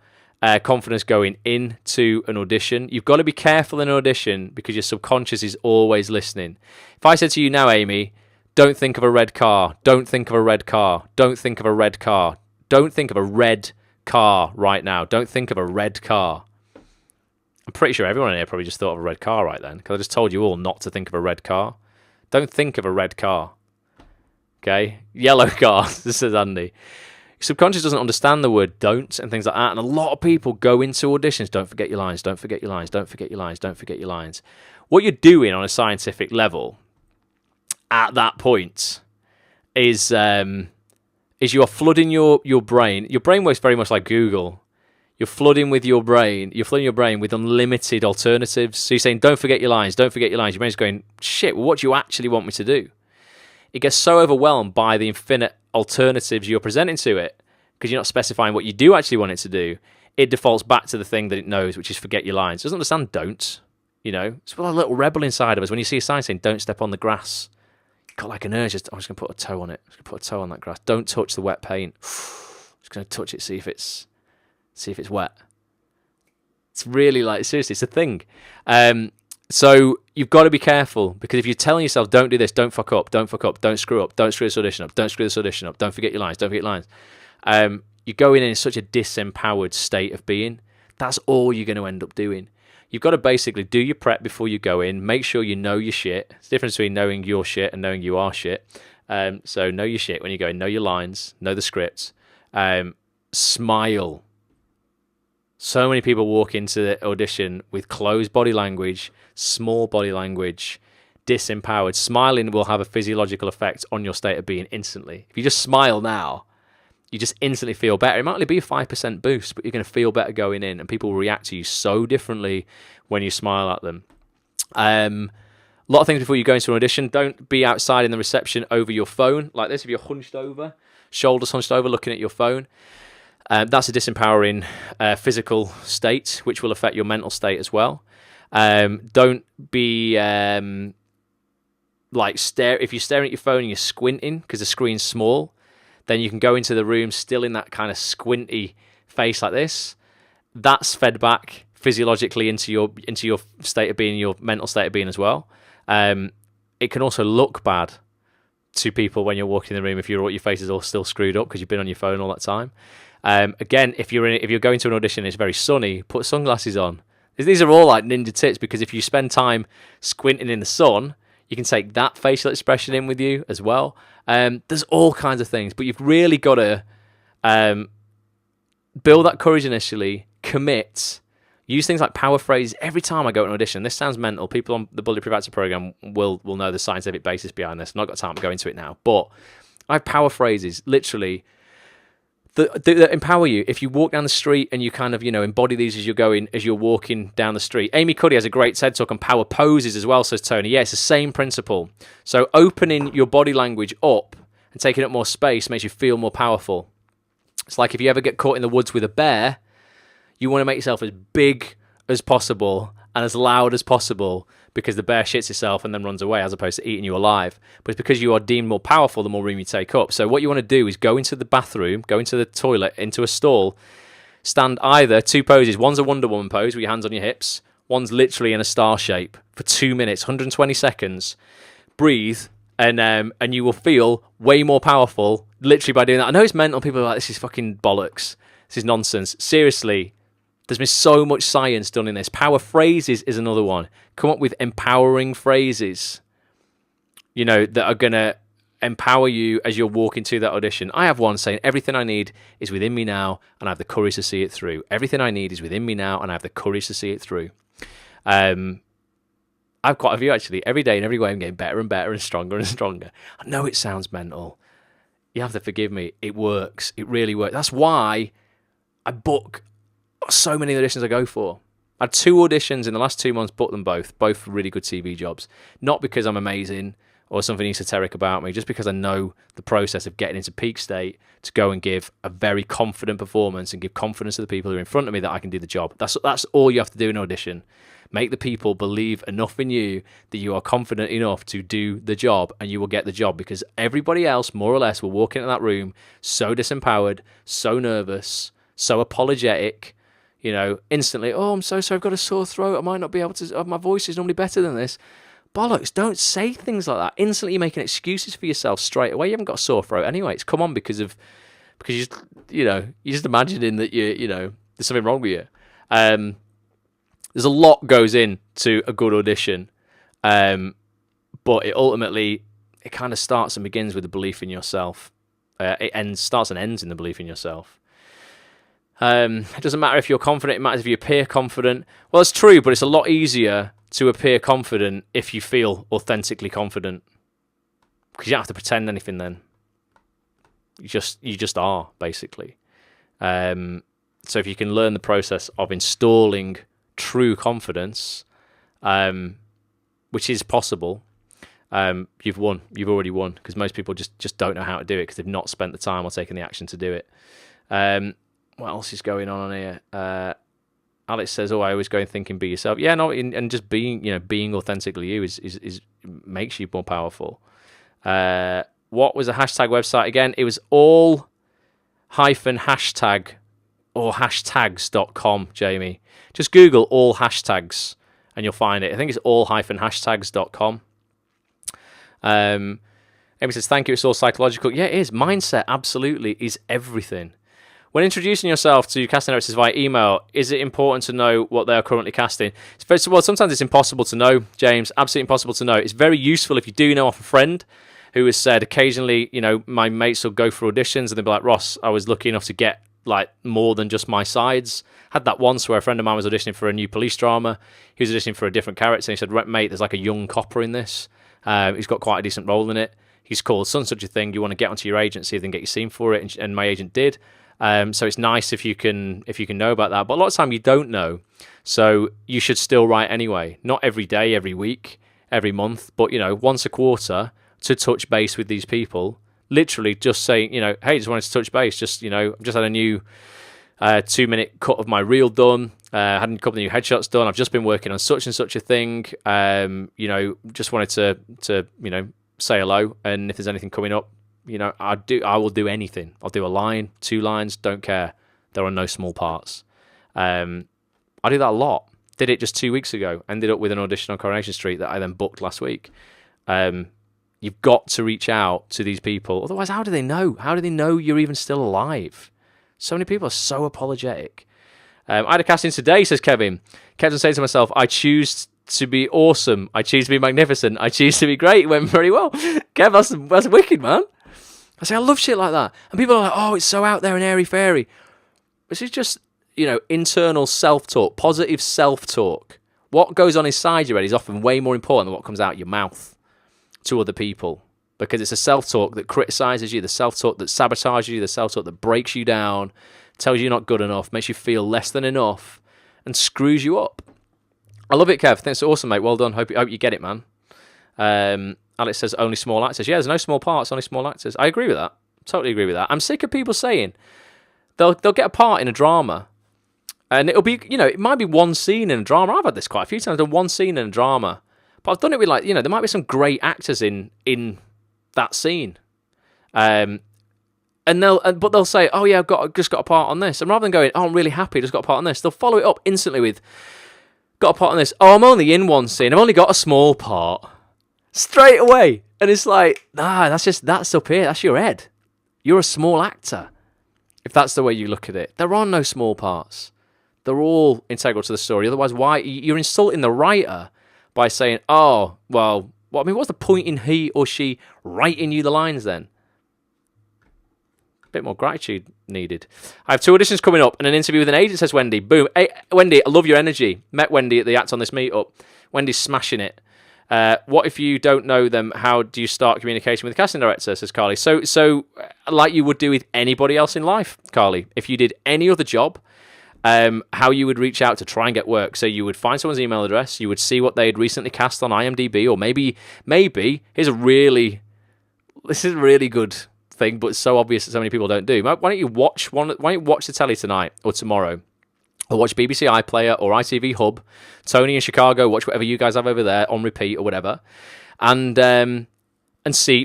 Speaker 1: confidence going into an audition. You've got to be careful in an audition because your subconscious is always listening. If I said to you now, Amy, don't think of a red car, don't think of a red car, don't think of a red car, don't think of a red car right now, don't think of a red car. I'm pretty sure everyone in here probably just thought of a red car right then, because I just told you all not to think of a red car. Don't think of a red car. Okay? Yellow car, this is Andy. Subconscious doesn't understand the word don't and things like that, and a lot of people go into auditions, don't forget your lines, don't forget your lines, don't forget your lines, don't forget your lines. What you're doing on a scientific level at that point is you are flooding your brain. Your brain works very much like Google. You're flooding your brain with unlimited alternatives. So you're saying, don't forget your lines, don't forget your lines. Your brain's going, shit, well, what do you actually want me to do? It gets so overwhelmed by the infinite alternatives you're presenting to it, because you're not specifying what you do actually want it to do. It defaults back to the thing that it knows, which is forget your lines. It doesn't understand don't, It's like a little rebel inside of us. When you see a sign saying, don't step on the grass, you've got like an urge, I'm just going to put a toe on it. I'm just going to put a toe on that grass. Don't touch the wet paint. Just going to touch it, see if it's wet. It's really seriously, it's a thing. So you've got to be careful, because if you're telling yourself, don't do this, don't fuck up, don't screw up, don't screw this audition up, don't screw this audition up, don't forget your lines, don't forget your lines. You're going in such a disempowered state of being. That's all you're going to end up doing. You've got to basically do your prep before you go in, make sure you know your shit. It's the difference between knowing your shit and knowing you are shit. So know your shit when you go in, know your lines, know the script, smile. So many people walk into the audition with closed body language, small body language, disempowered. Smiling will have a physiological effect on your state of being instantly. If you just smile now, you just instantly feel better. It might only be a 5% boost, but you're going to feel better going in, and people will react to you so differently when you smile at them. A lot of things before you go into an audition. Don't be outside in the reception over your phone like this. If you're hunched over, shoulders hunched over, looking at your phone, that's a disempowering physical state, which will affect your mental state as well. Don't be if you're staring at your phone and you're squinting because the screen's small, then you can go into the room still in that kind of squinty face like this. That's fed back physiologically into your state of being, your mental state of being as well. It can also look bad to people when you're walking in the room if your face is all still screwed up because you've been on your phone all that time. Again, if you're going to an audition and it's very sunny, put sunglasses on. These are all like ninja tips, because if you spend time squinting in the sun, you can take that facial expression in with you as well. There's all kinds of things, but you've really got to build that courage initially, commit, use things like power phrases. Every time I go to an audition, this sounds mental. People on the Bulletproof Actor program will know the scientific basis behind this. I've not got time to go into it now, but I have power phrases, literally, that empower you. If you walk down the street and you kind of, embody these as you're walking down the street. Amy Cuddy has a great TED talk on power poses as well, says Tony. Yeah, it's the same principle. So opening your body language up and taking up more space makes you feel more powerful. It's like if you ever get caught in the woods with a bear, you want to make yourself as big as possible and as loud as possible, because the bear shits itself and then runs away, as opposed to eating you alive. But it's because you are deemed more powerful the more room you take up. So what you want to do is go into the bathroom, go into the toilet, into a stall, stand either two poses. One's a Wonder Woman pose with your hands on your hips. One's literally in a star shape for 2 minutes, 120 seconds. Breathe, and you will feel way more powerful literally by doing that. I know it's mental. People are like, this is fucking bollocks. This is nonsense. Seriously. There's been so much science done in this. Power phrases is another one. Come up with empowering phrases, that are going to empower you as you're walking to that audition. I have one saying, everything I need is within me now, and I have the courage to see it through. Everything I need is within me now, and I have the courage to see it through. I've quite a few, actually. Every day in every way, I'm getting better and better and stronger and stronger. I know it sounds mental. You have to forgive me. It works. It really works. That's why I book so many auditions I go for. I had 2 auditions in the last 2 months, booked them both really good TV jobs. Not because I'm amazing or something esoteric about me, just because I know the process of getting into peak state to go and give a very confident performance and give confidence to the people who are in front of me that I can do the job. That's all you have to do in an audition. Make the people believe enough in you that you are confident enough to do the job, and you will get the job, because everybody else, more or less, will walk into that room so disempowered, so nervous, so apologetic, instantly, oh, I'm so sorry, I've got a sore throat, I might not be able to, my voice is normally better than this. Bollocks, don't say things like that. Instantly you're making excuses for yourself straight away. You haven't got a sore throat anyway. It's come on because you're just imagining that there's something wrong with you. There's a lot goes into a good audition, but it kind of starts and begins with the belief in yourself. It starts and ends in the belief in yourself. It doesn't matter if you're confident, it matters if you appear confident. Well, it's true, but it's a lot easier to appear confident if you feel authentically confident, because you don't have to pretend anything then. You just are, basically. So if you can learn the process of installing true confidence, which is possible, you've won. You've already won, because most people just don't know how to do it because they've not spent the time or taken the action to do it. What else is going on here? Alex says, "Oh, I always go and thinking, be yourself." Yeah, no, and just being authentically you is makes you more powerful. What was the hashtag website again? It was all-hashtag or hashtags.com, Jamie. Just Google all hashtags and you'll find it. I think it's all-hashtags.com. Amy says, "Thank you. It's all psychological." Yeah, it is. Mindset absolutely is everything. When introducing yourself to casting directors via email, is it important to know what they are currently casting? First of all, sometimes it's impossible to know, James. Absolutely impossible to know. It's very useful if you do know off a friend who has said occasionally, my mates will go for auditions and they'll be like, "Ross, I was lucky enough to get more than just my sides." Had that once where a friend of mine was auditioning for a new police drama. He was auditioning for a different character, and he said, "Mate, there's like a young copper in this. He's got quite a decent role in it. He's called such a thing. You want to get onto your agent, see if they can get you seen for it." And my agent did. So it's nice if you can know about that. But a lot of time you don't know, so you should still write anyway. Not every day, every week, every month, but, once a quarter to touch base with these people. Literally just saying, hey, just wanted to touch base. Just, just had a new 2-minute cut of my reel done. Had a couple of new headshots done. I've just been working on such and such a thing. Just wanted to say hello. And if there's anything coming up, I will do anything. I'll do a line, 2 lines, don't care. There are no small parts. I do that a lot. Did it just 2 weeks ago. Ended up with an audition on Coronation Street that I then booked last week. You've got to reach out to these people. Otherwise, how do they know? How do they know you're even still alive? So many people are so apologetic. I had a casting today, says Kevin. Kept on saying to myself, I choose to be awesome. I choose to be magnificent. I choose to be great. It went very well. Kev, that's wicked, man. I say, I love shit like that. And people are like, oh, it's so out there and airy-fairy. This is just, internal self-talk, positive self-talk. What goes on inside your head is often way more important than what comes out your mouth to other people, because it's a self-talk that criticizes you, the self-talk that sabotages you, the self-talk that breaks you down, tells you you're not good enough, makes you feel less than enough, and screws you up. I love it, Kev. I think it's awesome, mate. Well done. Hope you get it, man. Alex says only small actors. Yeah, there's no small parts, only small actors. I agree with that. Totally agree with that. I'm sick of people saying they'll get a part in a drama, and it'll be, it might be one scene in a drama. I've had this quite a few times. I've done one scene in a drama. But I've done it with, there might be some great actors in that scene, but they'll say, "Oh yeah, just got a part on this," and rather than going, "Oh, I'm really happy, just got a part on this," they'll follow it up instantly with, "Got a part on this." "Oh, I'm only in one scene. I've only got a small part." Straight away, and it's like, nah, that's up here. That's your head. You're a small actor. If that's the way you look at it, there are no small parts. They're all integral to the story. Otherwise, why you're insulting the writer by saying, oh, well, what's the point in he or she writing you the lines then? A bit more gratitude needed. I have 2 auditions coming up and an interview with an agent, says Wendy. Boom. Hey, Wendy, I love your energy. Met Wendy at the Act on This meetup. Wendy's smashing it. What if you don't know them? How do you start communication with the casting director, says Carly. So like you would do with anybody else in life, Carly. If you did any other job, how you would reach out to try and get work. So you would find someone's email address, you would see what they had recently cast on IMDb, or maybe, this is a really good thing, but it's so obvious that so many people don't do. Why don't you watch the telly tonight or tomorrow? Or watch BBC iPlayer or ITV Hub, Tony in Chicago, watch whatever you guys have over there on repeat or whatever, and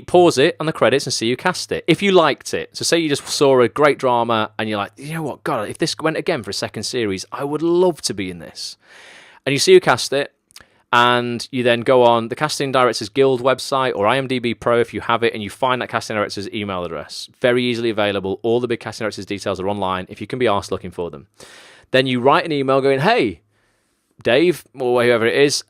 Speaker 1: pause it on the credits and see who cast it. If you liked it, so say you just saw a great drama and you're like, you know what, God, if this went again for a second series, I would love to be in this. And you see who cast it, and you then go on the Casting Directors Guild website or IMDb Pro if you have it, and you find that casting director's email address. Very easily available. All the big casting directors' details are online if you can be arsed looking for them. Then you write an email going, hey, Dave, or whoever it is,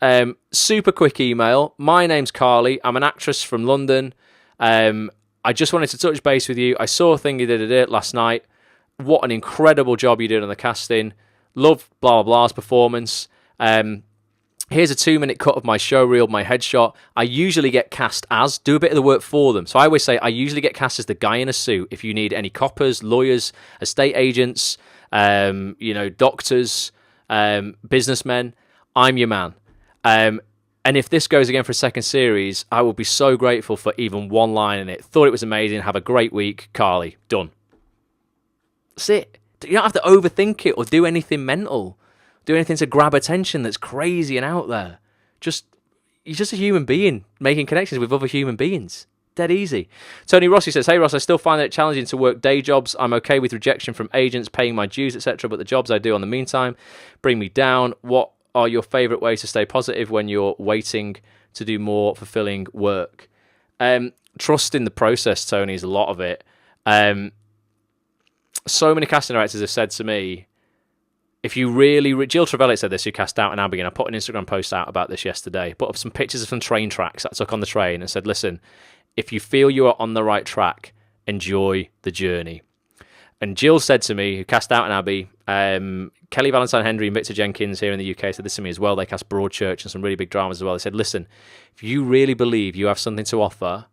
Speaker 1: super quick email. My name's Carly. I'm an actress from London. I just wanted to touch base with you. I saw a thing you did last night. What an incredible job you did on the casting. Love blah, blah, blah's performance. Here's a 2-minute cut of my show reel, my headshot. I usually get cast as, do a bit of the work for them. So I always say I usually get cast as the guy in a suit. If you need any coppers, lawyers, estate agents, doctors, businessmen, I'm your man. And if this goes again for a second series, I will be so grateful for even one line in it. Thought it was amazing. Have a great week, Carly. Done. That's it. You don't have to overthink it or do anything mental. Do anything to grab attention that's crazy and out there. You're just a human being making connections with other human beings. Dead easy. Tony Rossi says, hey Ross, I still find it challenging to work day jobs. I'm okay with rejection from agents, paying my dues, etc. But the jobs I do on the meantime bring me down. What are your favourite ways to stay positive when you're waiting to do more fulfilling work? Trust in the process, Tony, is a lot of it. So many casting directors have said to me, if you really... Jill Trevelyan said this, who cast Out and Abby, and I put an Instagram post out about this yesterday. Put up some pictures of some train tracks that I took on the train and said, listen, if you feel you are on the right track, enjoy the journey. And Jill said to me, who cast Out and Abby, Kelly Valentine Henry and Victor Jenkins here in the UK said this to me as well. They cast Broadchurch and some really big dramas as well. They said, listen, if you really believe you have something to offer,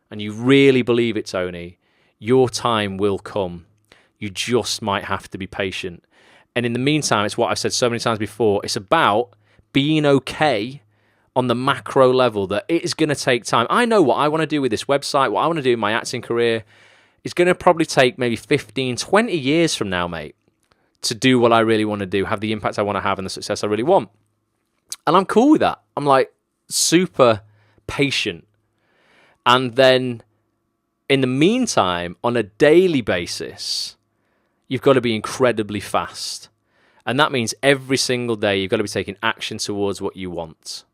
Speaker 1: and you really believe it, Tony, your time will come. You just might have to be patient. And in the meantime, it's what I've said so many times before. It's about being okay on the macro level that it is going to take time. I know what I want to do with this website, what I want to do in my acting career. It's going to probably take maybe 15, 20 years from now, mate, to do what I really want to do, have the impact I want to have and the success I really want. And I'm cool with that. I'm like super patient. And then in the meantime, on a daily basis, you've got to be incredibly fast. And that means every single day you've got to be taking action towards what you want.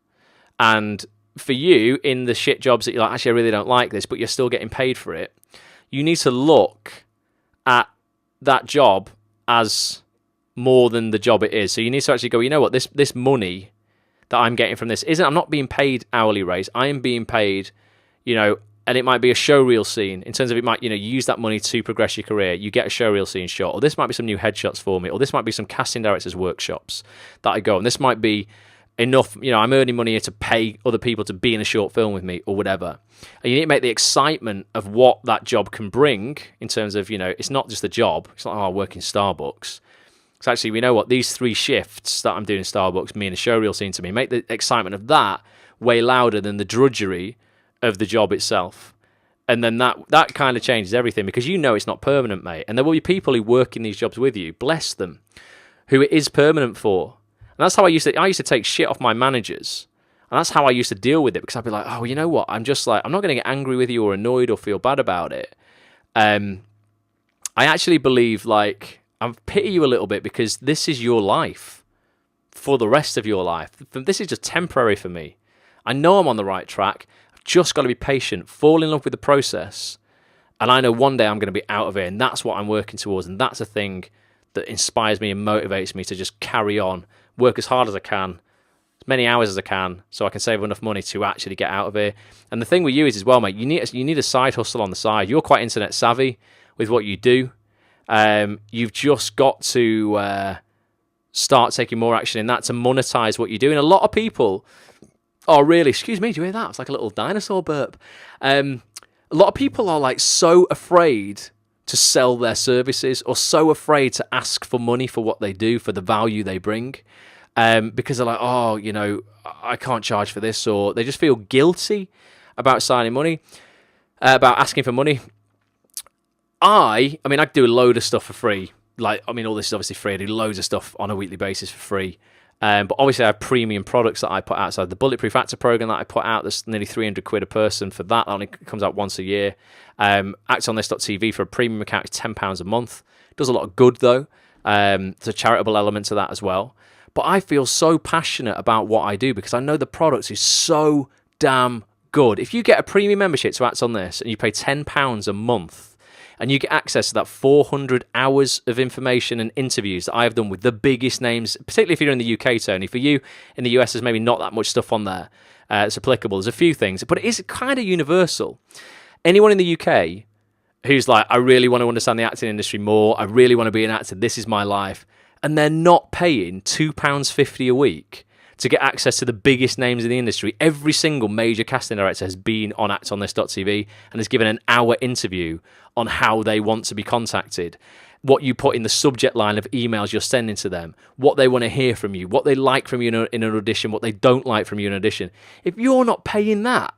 Speaker 1: And for you, in the shit jobs that you're like, actually, I really don't like this, but you're still getting paid for it, you need to look at that job as more than the job it is. So you need to actually go, you know what, this money that I'm getting from this I'm not being paid hourly rates. I am being paid, and it might be a showreel scene in terms of it might, you use that money to progress your career. You get a showreel scene shot, or this might be some new headshots for me, or this might be some casting directors workshops that I go, and this might be enough, I'm earning money here to pay other people to be in a short film with me or whatever. And you need to make the excitement of what that job can bring in terms of, it's not just a job. It's not, I work in Starbucks. It's actually, we know what, these 3 shifts that I'm doing in Starbucks mean a showreel scene to me. Make the excitement of that way louder than the drudgery of the job itself. And then that kind of changes everything, because it's not permanent, mate. And there will be people who work in these jobs with you, bless them, who it is permanent for. And that's how I used to take shit off my managers. And that's how I used to deal with it, because I'd be like, oh, you know what? I'm just like, I'm not going to get angry with you or annoyed or feel bad about it. I actually believe, like, I pity you a little bit, because this is your life for the rest of your life. This is just temporary for me. I know I'm on the right track. I've just got to be patient, fall in love with the process. And I know one day I'm going to be out of it. And that's what I'm working towards. And that's a thing that inspires me and motivates me to just carry on, work as hard as I can, as many hours as I can, so I can save enough money to actually get out of here. And the thing with you is as well, mate, you need a side hustle on the side. You're quite internet savvy with what you do. You've just got to start taking more action in that to monetize what you do. And a lot of people are really, excuse me, do you hear that? It's like a little dinosaur burp. A lot of people are like so afraid to sell their services, or so afraid to ask for money for what they do, for the value they bring, because they're like, oh, I can't charge for this, or they just feel guilty about about asking for money. I do a load of stuff for free. All this is obviously free. I do loads of stuff on a weekly basis for free. But obviously I have premium products that I put out. So the Bulletproof Actor program that I put out, that's nearly £300 a person for that. That only comes out once a year. ActOnThis.tv for a premium account is £10 a month. Does a lot of good though. There's a charitable element to that as well. But I feel so passionate about what I do, because I know the product is so damn good. If you get a premium membership to Act On This and you pay £10 a month, and you get access to that 400 hours of information and interviews that I've done with the biggest names, particularly if you're in the UK, Tony. For you, in the US, there's maybe not that much stuff on there that's applicable. There's a few things, but it is kind of universal. Anyone in the UK who's like, I really want to understand the acting industry more, I really want to be an actor, this is my life, and they're not paying £2.50 a week to get access to the biggest names in the industry. Every single major casting director has been on ActOnThis.tv and has given an hour interview on how they want to be contacted, what you put in the subject line of emails you're sending to them, what they want to hear from you, what they like from you in an audition, what they don't like from you in an audition. If you're not paying that,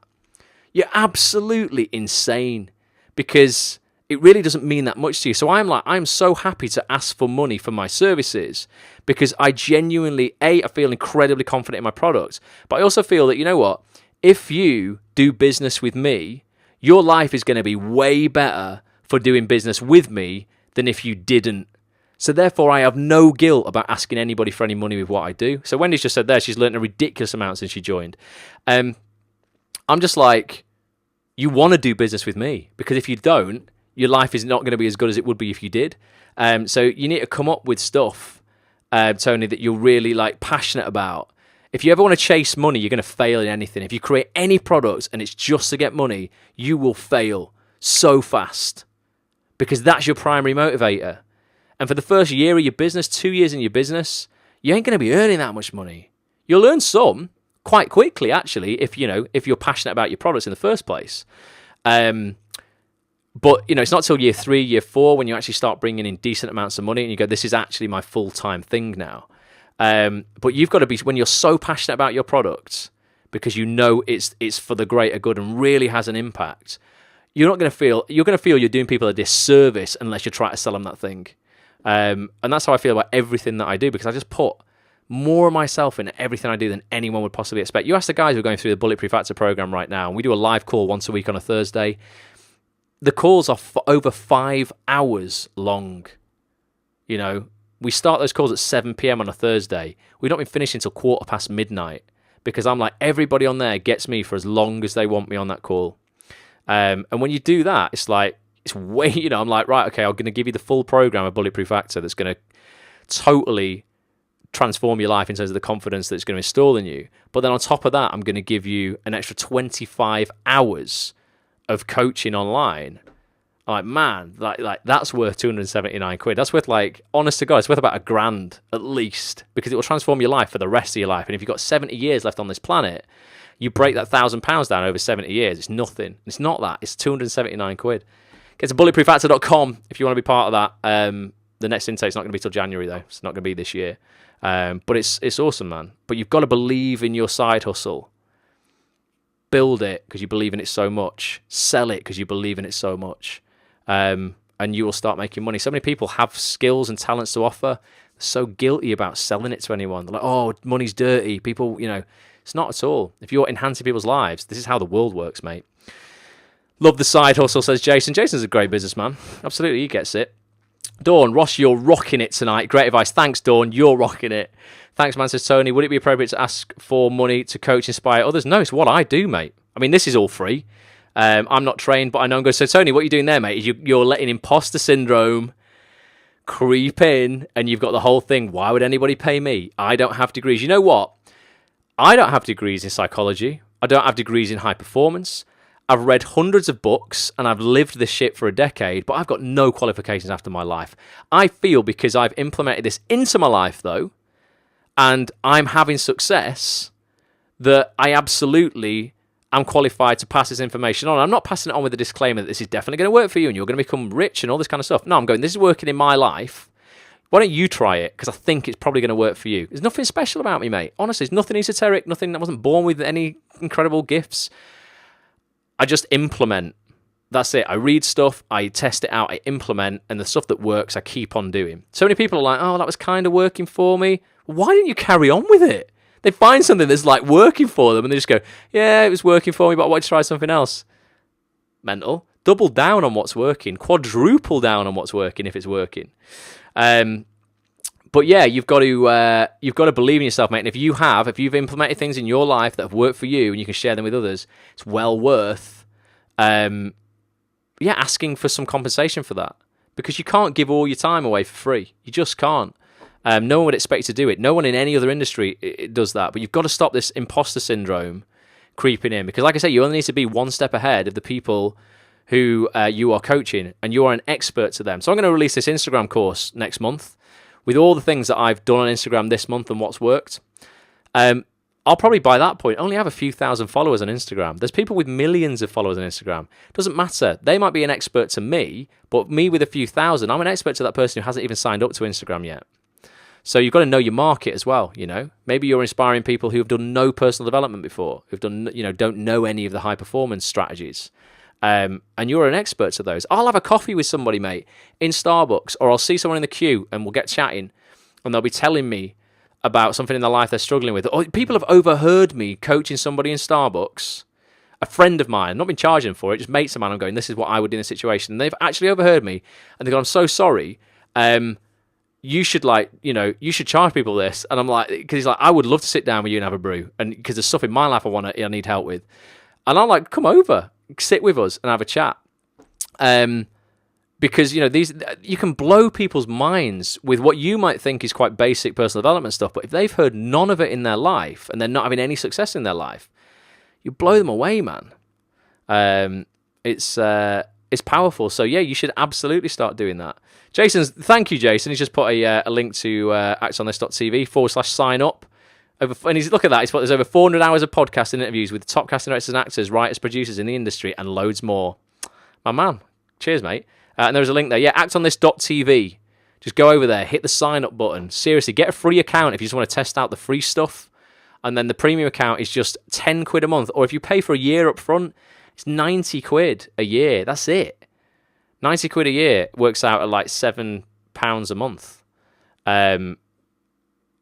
Speaker 1: you're absolutely insane, because it really doesn't mean that much to you. So I'm so happy to ask for money for my services, because I genuinely, I feel incredibly confident in my product, but I also feel that, you know what, if you do business with me, your life is going to be way better for doing business with me than if you didn't. So therefore, I have no guilt about asking anybody for any money with what I do. So Wendy's just said there, she's learned a ridiculous amount since she joined. I'm just like, you want to do business with me, because if you don't, your life is not going to be as good as it would be if you did. So you need to come up with stuff, Tony, that you're really like passionate about. If you ever want to chase money, you're going to fail in anything. If you create any product and it's just to get money, you will fail so fast, because that's your primary motivator. And for the first year of your business, 2 years in your business, you ain't going to be earning that much money. You'll earn some quite quickly, actually, if you're passionate about your products in the first place. But, it's not till year 3, year 4 when you actually start bringing in decent amounts of money and you go, this is actually my full-time thing now. But you've got to be, when you're so passionate about your products, because you know it's for the greater good and really has an impact, you're going to feel you're doing people a disservice unless you try to sell them that thing. And that's how I feel about everything that I do, because I just put more of myself in everything I do than anyone would possibly expect. You ask the guys who are going through the Bulletproof Actor program right now, and we do a live call once a week on a Thursday. The calls are over 5 hours long. You know, we start those calls at 7 p.m. on a Thursday. We don't be finishing until 4:15 midnight, because I'm like, everybody on there gets me for as long as they want me on that call. And when you do that, it's like, it's way, you know, I'm like, right, okay, I'm going to give you the full program of Bulletproof Actor that's going to totally transform your life in terms of the confidence that it's going to install in you. But then on top of that, I'm going to give you an extra 25 hours of coaching online. I'm like, man, like that's worth 279 quid. That's worth, like, honest to God, it's worth about $1,000 at least, because it will transform your life for the rest of your life. And if you've got 70 years left on this planet, you break that £1,000 down over 70 years. It's nothing. It's not that. It's 279 quid. Get to bulletproofactor.com if you want to be part of that. The next intake's not going to be till January, though. It's not going to be this year. But it's awesome, man. But you've got to believe in your side hustle. Build it because you believe in it so much. Sell it because you believe in it so much. And you will start making money. So many people have skills and talents to offer. They're so guilty about selling it to anyone. They're like, oh, money's dirty. People, you know, it's not at all. If you're enhancing people's lives, this is how the world works, mate. Love the side hustle, says Jason. Jason's a great businessman. Absolutely, he gets it. Dawn, Ross, you're rocking it tonight. Great advice. Thanks, Dawn. You're rocking it. Thanks, man, says Tony. Would it be appropriate to ask for money to coach, inspire others? No, it's what I do, mate. I mean, this is all free. I'm not trained, but I know I'm going to say, Tony, what are you doing there, mate? Is you're letting imposter syndrome creep in, and you've got the whole thing. Why would anybody pay me? I don't have degrees. You know what? I don't have degrees in psychology. I don't have degrees in high performance. I've read hundreds of books and I've lived this shit for a decade, but I've got no qualifications after my life. I feel because I've implemented this into my life, though, and I'm having success, that I absolutely am qualified to pass this information on. I'm not passing it on with a disclaimer that this is definitely going to work for you and you're going to become rich and all this kind of stuff. No, I'm going, this is working in my life. Why don't you try it? Because I think it's probably going to work for you. There's nothing special about me, mate. Honestly, there's nothing esoteric, nothing. I wasn't born with any incredible gifts. I just implement. That's it. I read stuff, I test it out, I implement, and the stuff that works, I keep on doing. So many people are like, oh, that was kind of working for me. Why didn't you carry on with it? They find something that's like working for them, and they just go, yeah, it was working for me, but I want to try something else. Mental. Double down on what's working. Quadruple down on what's working if it's working. But yeah, you've got to believe in yourself, mate. And if you've implemented things in your life that have worked for you and you can share them with others, it's well worth, asking for some compensation for that, because you can't give all your time away for free. You just can't. No one would expect you to do it. No one in any other industry does that. But you've got to stop this imposter syndrome creeping in, because, like I say, you only need to be one step ahead of the people who you are coaching, and you are an expert to them. So I'm going to release this Instagram course next month with all the things that I've done on Instagram this month and what's worked. I'll probably by that point only have a few thousand followers on Instagram. There's people with millions of followers on Instagram. Doesn't matter. They might be an expert to me, but me with a few thousand, I'm an expert to that person who hasn't even signed up to Instagram yet. So you've got to know your market as well, you know. Maybe you're inspiring people who have done no personal development before, who've done, you know, don't know any of the high performance strategies. And you're an expert to those. I'll have a coffee with somebody, mate, in Starbucks, or I'll see someone in the queue and we'll get chatting and they'll be telling me about something in their life they're struggling with. Or people have overheard me coaching somebody in Starbucks, a friend of mine, not been charging for it, just mates of mine. I'm going, this is what I would do in this situation. And they've actually overheard me and they go, I'm so sorry. You should you should charge people this. And I'm like, because he's like, I would love to sit down with you and have a brew. And because there's stuff in my life I need help with. And I'm like, come over, sit with us and have a chat. Because, you know, you can blow people's minds with what you might think is quite basic personal development stuff. But if they've heard none of it in their life and they're not having any success in their life, you blow them away, man. It's powerful. So yeah, you should absolutely start doing that. Thank you, Jason. He's just put a link to actsonthis.tv/sign up. And look at that. He's put there's over 400 hours of podcasting interviews with top casting directors and actors, writers, producers in the industry, and loads more. My man. Cheers, mate. And there's a link there. Yeah, actsonthis.tv. Just go over there, hit the sign up button. Seriously, get a free account if you just want to test out the free stuff. And then the premium account is just 10 quid a month. Or if you pay for a year up front, it's 90 quid a year. That's it. 90 quid a year works out at like £7 a month.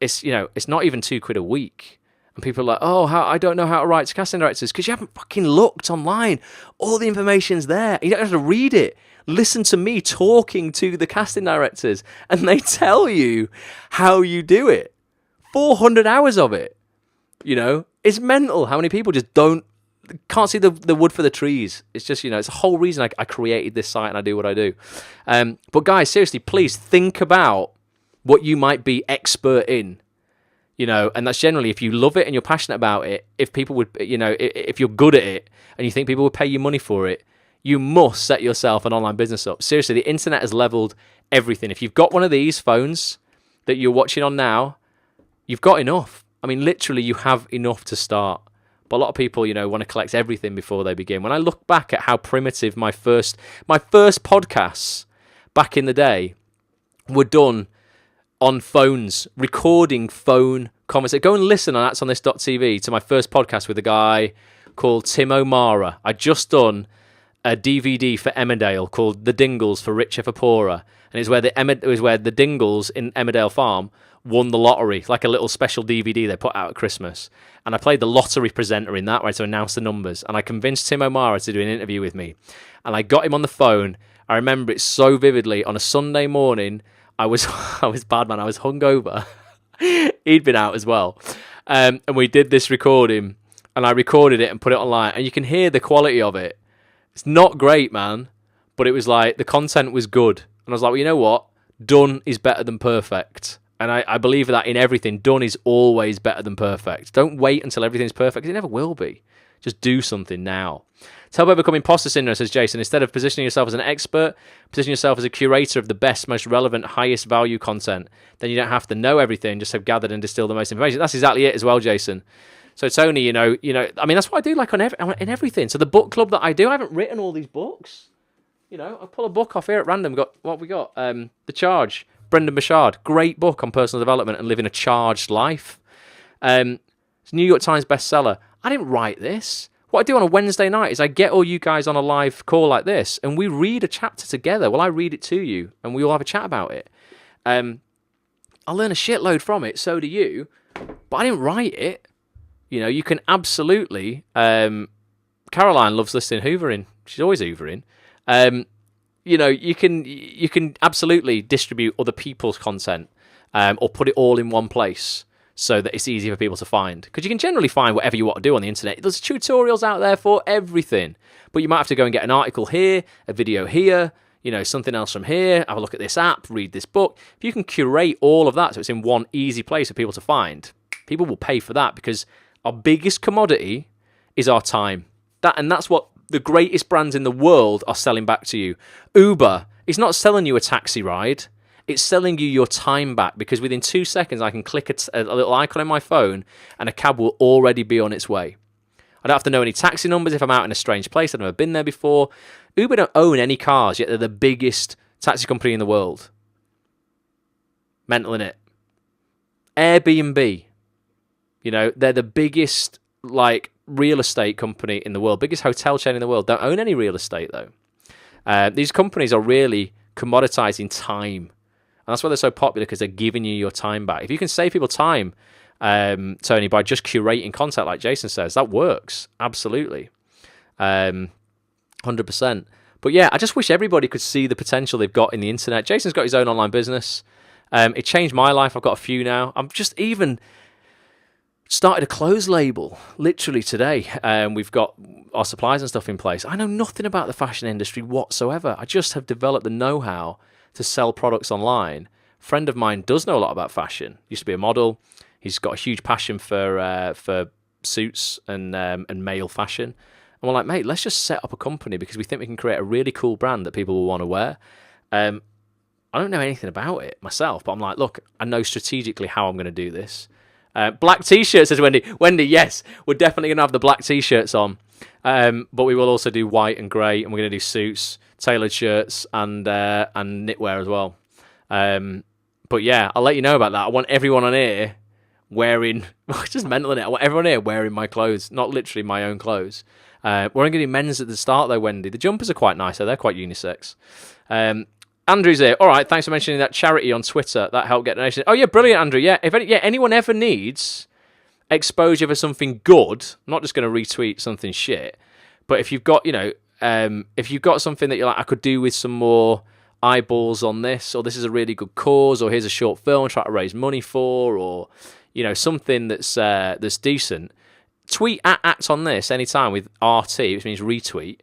Speaker 1: It's not even 2 quid a week. And people are like, oh, I don't know how to write to casting directors, because you haven't fucking looked online. All the information's there. You don't have to read it. Listen to me talking to the casting directors, and they tell you how you do it. 400 hours of it. It's mental how many people just can't see the wood for the trees. It's just, it's the whole reason I created this site and I do what I do. But guys, seriously, please think about what you might be expert in. And that's generally if you love it and you're passionate about it. If people would, if you're good at it and you think people would pay you money for it, you must set yourself an online business up. Seriously, the internet has leveled everything. If you've got one of these phones that you're watching on now, you've got enough. I mean, literally, you have enough to start. But a lot of people, want to collect everything before they begin. When I look back at how primitive my first podcasts back in the day were done on phones, recording phone conversations. Go and listen on That'sOnThis.tv to my first podcast with a guy called Tim O'Mara. I'd just done a DVD for Emmerdale called The Dingles for Richer for Poorer. And it was where the Dingles in Emmerdale Farm won the lottery, like a little special DVD they put out at Christmas. And I played the lottery presenter in that way to announce the numbers. And I convinced Tim O'Mara to do an interview with me. And I got him on the phone. I remember it so vividly. On a Sunday morning, I was bad, man. I was hungover. He'd been out as well. And we did this recording. And I recorded it and put it online. And you can hear the quality of it. It's not great, man. But it was like, the content was good. And I was like, well, you know what? Done is better than perfect. And I believe that in everything. Done is always better than perfect. Don't wait until everything's perfect, because it never will be. Just do something now. To help overcome imposter syndrome, says Jason, instead of positioning yourself as an expert, position yourself as a curator of the best, most relevant, highest value content. Then you don't have to know everything, just have gathered and distilled the most information. That's exactly it as well, Jason. So Tony, I mean, that's what I do like in everything. So the book club that I do, I haven't written all these books. I pull a book off here at random. What have we got? The Charge. Brendan Burchard, great book on personal development and living a charged life. It's a New York Times bestseller. I didn't write this. What I do on a Wednesday night is I get all you guys on a live call like this, and we read a chapter together. Well, I read it to you, and we all have a chat about it. I learn a shitload from it, so do you, but I didn't write it. You can absolutely... Caroline loves listening hoovering. She's always hoovering. You can absolutely distribute other people's content or put it all in one place so that it's easy for people to find. Because you can generally find whatever you want to do on the internet. There's tutorials out there for everything. But you might have to go and get an article here, a video here, something else from here, have a look at this app, read this book. If you can curate all of that so it's in one easy place for people to find, people will pay for that, because our biggest commodity is our time. That's what the greatest brands in the world are selling back to you. Uber is not selling you a taxi ride. It's selling you your time back, because within 2 seconds I can click a little icon on my phone and a cab will already be on its way. I don't have to know any taxi numbers if I'm out in a strange place. I've never been there before. Uber don't own any cars, yet they're the biggest taxi company in the world. Mental, innit? Airbnb. They're the biggest, real estate company in the world, biggest hotel chain in the world. Don't own any real estate, though. These companies are really commoditizing time. And that's why they're so popular, because they're giving you your time back. If you can save people time, Tony, by just curating content like Jason says, that works. Absolutely. 100%. But yeah, I just wish everybody could see the potential they've got in the internet. Jason's got his own online business. It changed my life. I've got a few now. I'm just even started a clothes label literally today. We've got our supplies and stuff in place. I know nothing about the fashion industry whatsoever. I just have developed the know-how to sell products online. A friend of mine does know a lot about fashion. Used to be a model. He's got a huge passion for suits and male fashion. And we're like, mate, let's just set up a company, because we think we can create a really cool brand that people will want to wear. I don't know anything about it myself, but I'm like, look, I know strategically how I'm going to do this. Black t-shirts, says Wendy. Wendy, yes, we're definitely going to have the black t-shirts on. But we will also do white and grey, and we're going to do suits, tailored shirts, and knitwear as well. But yeah, I'll let you know about that. I want everyone on here wearing, it's just mental, innit? Everyone here wearing my clothes, not literally my own clothes. We're only going to do men's at the start though, Wendy. The jumpers are quite nice, though. They're quite unisex. Andrew's here. All right, thanks for mentioning that charity on Twitter. That helped get donations. Oh yeah, brilliant, Andrew. Yeah, if anyone ever needs exposure for something good, I'm not just going to retweet something shit, but if you've got, if you've got something that you're like, I could do with some more eyeballs on this, or this is a really good cause, or here's a short film I'm trying to raise money for, or something that's decent, tweet at Act on this anytime with RT, which means retweet.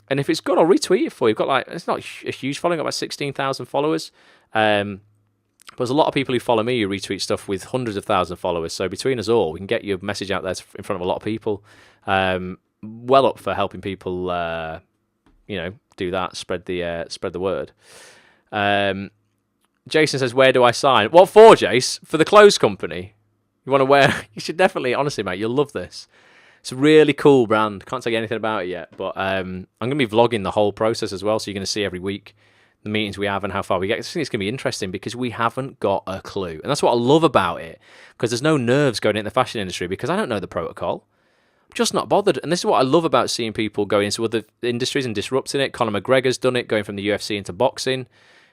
Speaker 1: And if it's good, I'll retweet it for you. You've got it's not a huge following, got about 16,000 followers. But there's a lot of people who follow me who retweet stuff with hundreds of thousands of followers. So between us all, we can get your message out there in front of a lot of people. Well up for helping people, do that, spread the word. Jason says, where do I sign? What for, Jace? For the clothes company? You want to wear? You should definitely, honestly, mate, you'll love this. It's a really cool brand. Can't tell you anything about it yet, but I'm going to be vlogging the whole process as well, so you're going to see every week the meetings we have and how far we get. I think it's going to be interesting because we haven't got a clue. And that's what I love about it, because there's no nerves going into the fashion industry because I don't know the protocol. I'm just not bothered. And this is what I love about seeing people going into other industries and disrupting it. Conor McGregor's done it, going from the UFC into boxing.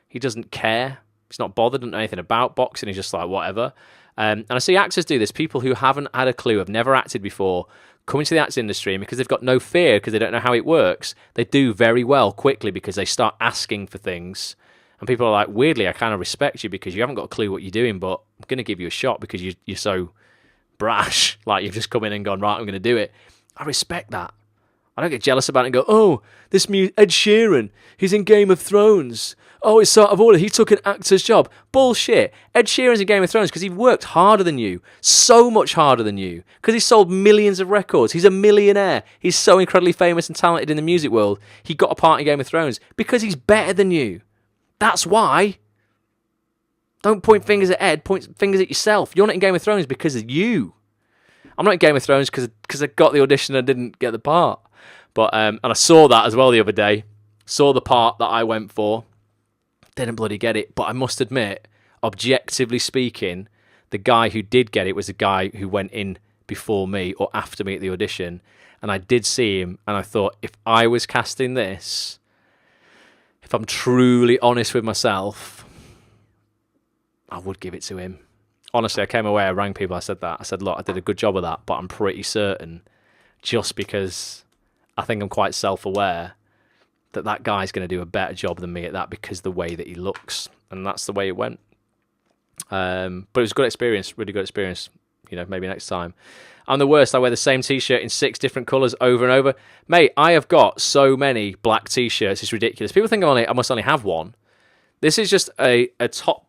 Speaker 1: He doesn't care. He's not bothered, doesn't know anything about boxing. He's just like, whatever. And I see actors do this. People who haven't had a clue, have never acted before, come into the acting industry, and because they've got no fear, because they don't know how it works, they do very well quickly because they start asking for things. And people are like, weirdly, I kind of respect you because you haven't got a clue what you're doing, but I'm going to give you a shot because you're so brash. Like, you've just come in and gone, right, I'm going to do it. I respect that. I don't get jealous about it and go, oh, this Ed Sheeran, he's in Game of Thrones. Oh, it's sort of order. He took an actor's job. Bullshit. Ed Sheeran's in Game of Thrones because he worked harder than you. So much harder than you. Because he sold millions of records. He's a millionaire. He's so incredibly famous and talented in the music world. He got a part in Game of Thrones because he's better than you. That's why. Don't point fingers at Ed. Point fingers at yourself. You're not in Game of Thrones because of you. I'm not in Game of Thrones because I got the audition and didn't get the part. But and I saw that as well the other day. Saw the part that I went for. Didn't bloody get it. But I must admit, objectively speaking, the guy who did get it was the guy who went in before me or after me at the audition. And I did see him, and I thought, if I was casting this, if I'm truly honest with myself, I would give it to him. Honestly, I came away, I rang people, I said that. I said, look, I did a good job of that, but I'm pretty certain, just because I think I'm quite self-aware, that guy's going to do a better job than me at that because of the way that he looks. And that's the way it went. But it was a good experience, really good experience. Maybe next time. I'm the worst. I wear the same T-shirt in 6 different colours over and over. Mate, I have got so many black T-shirts. It's ridiculous. People think I must only have one. This is just a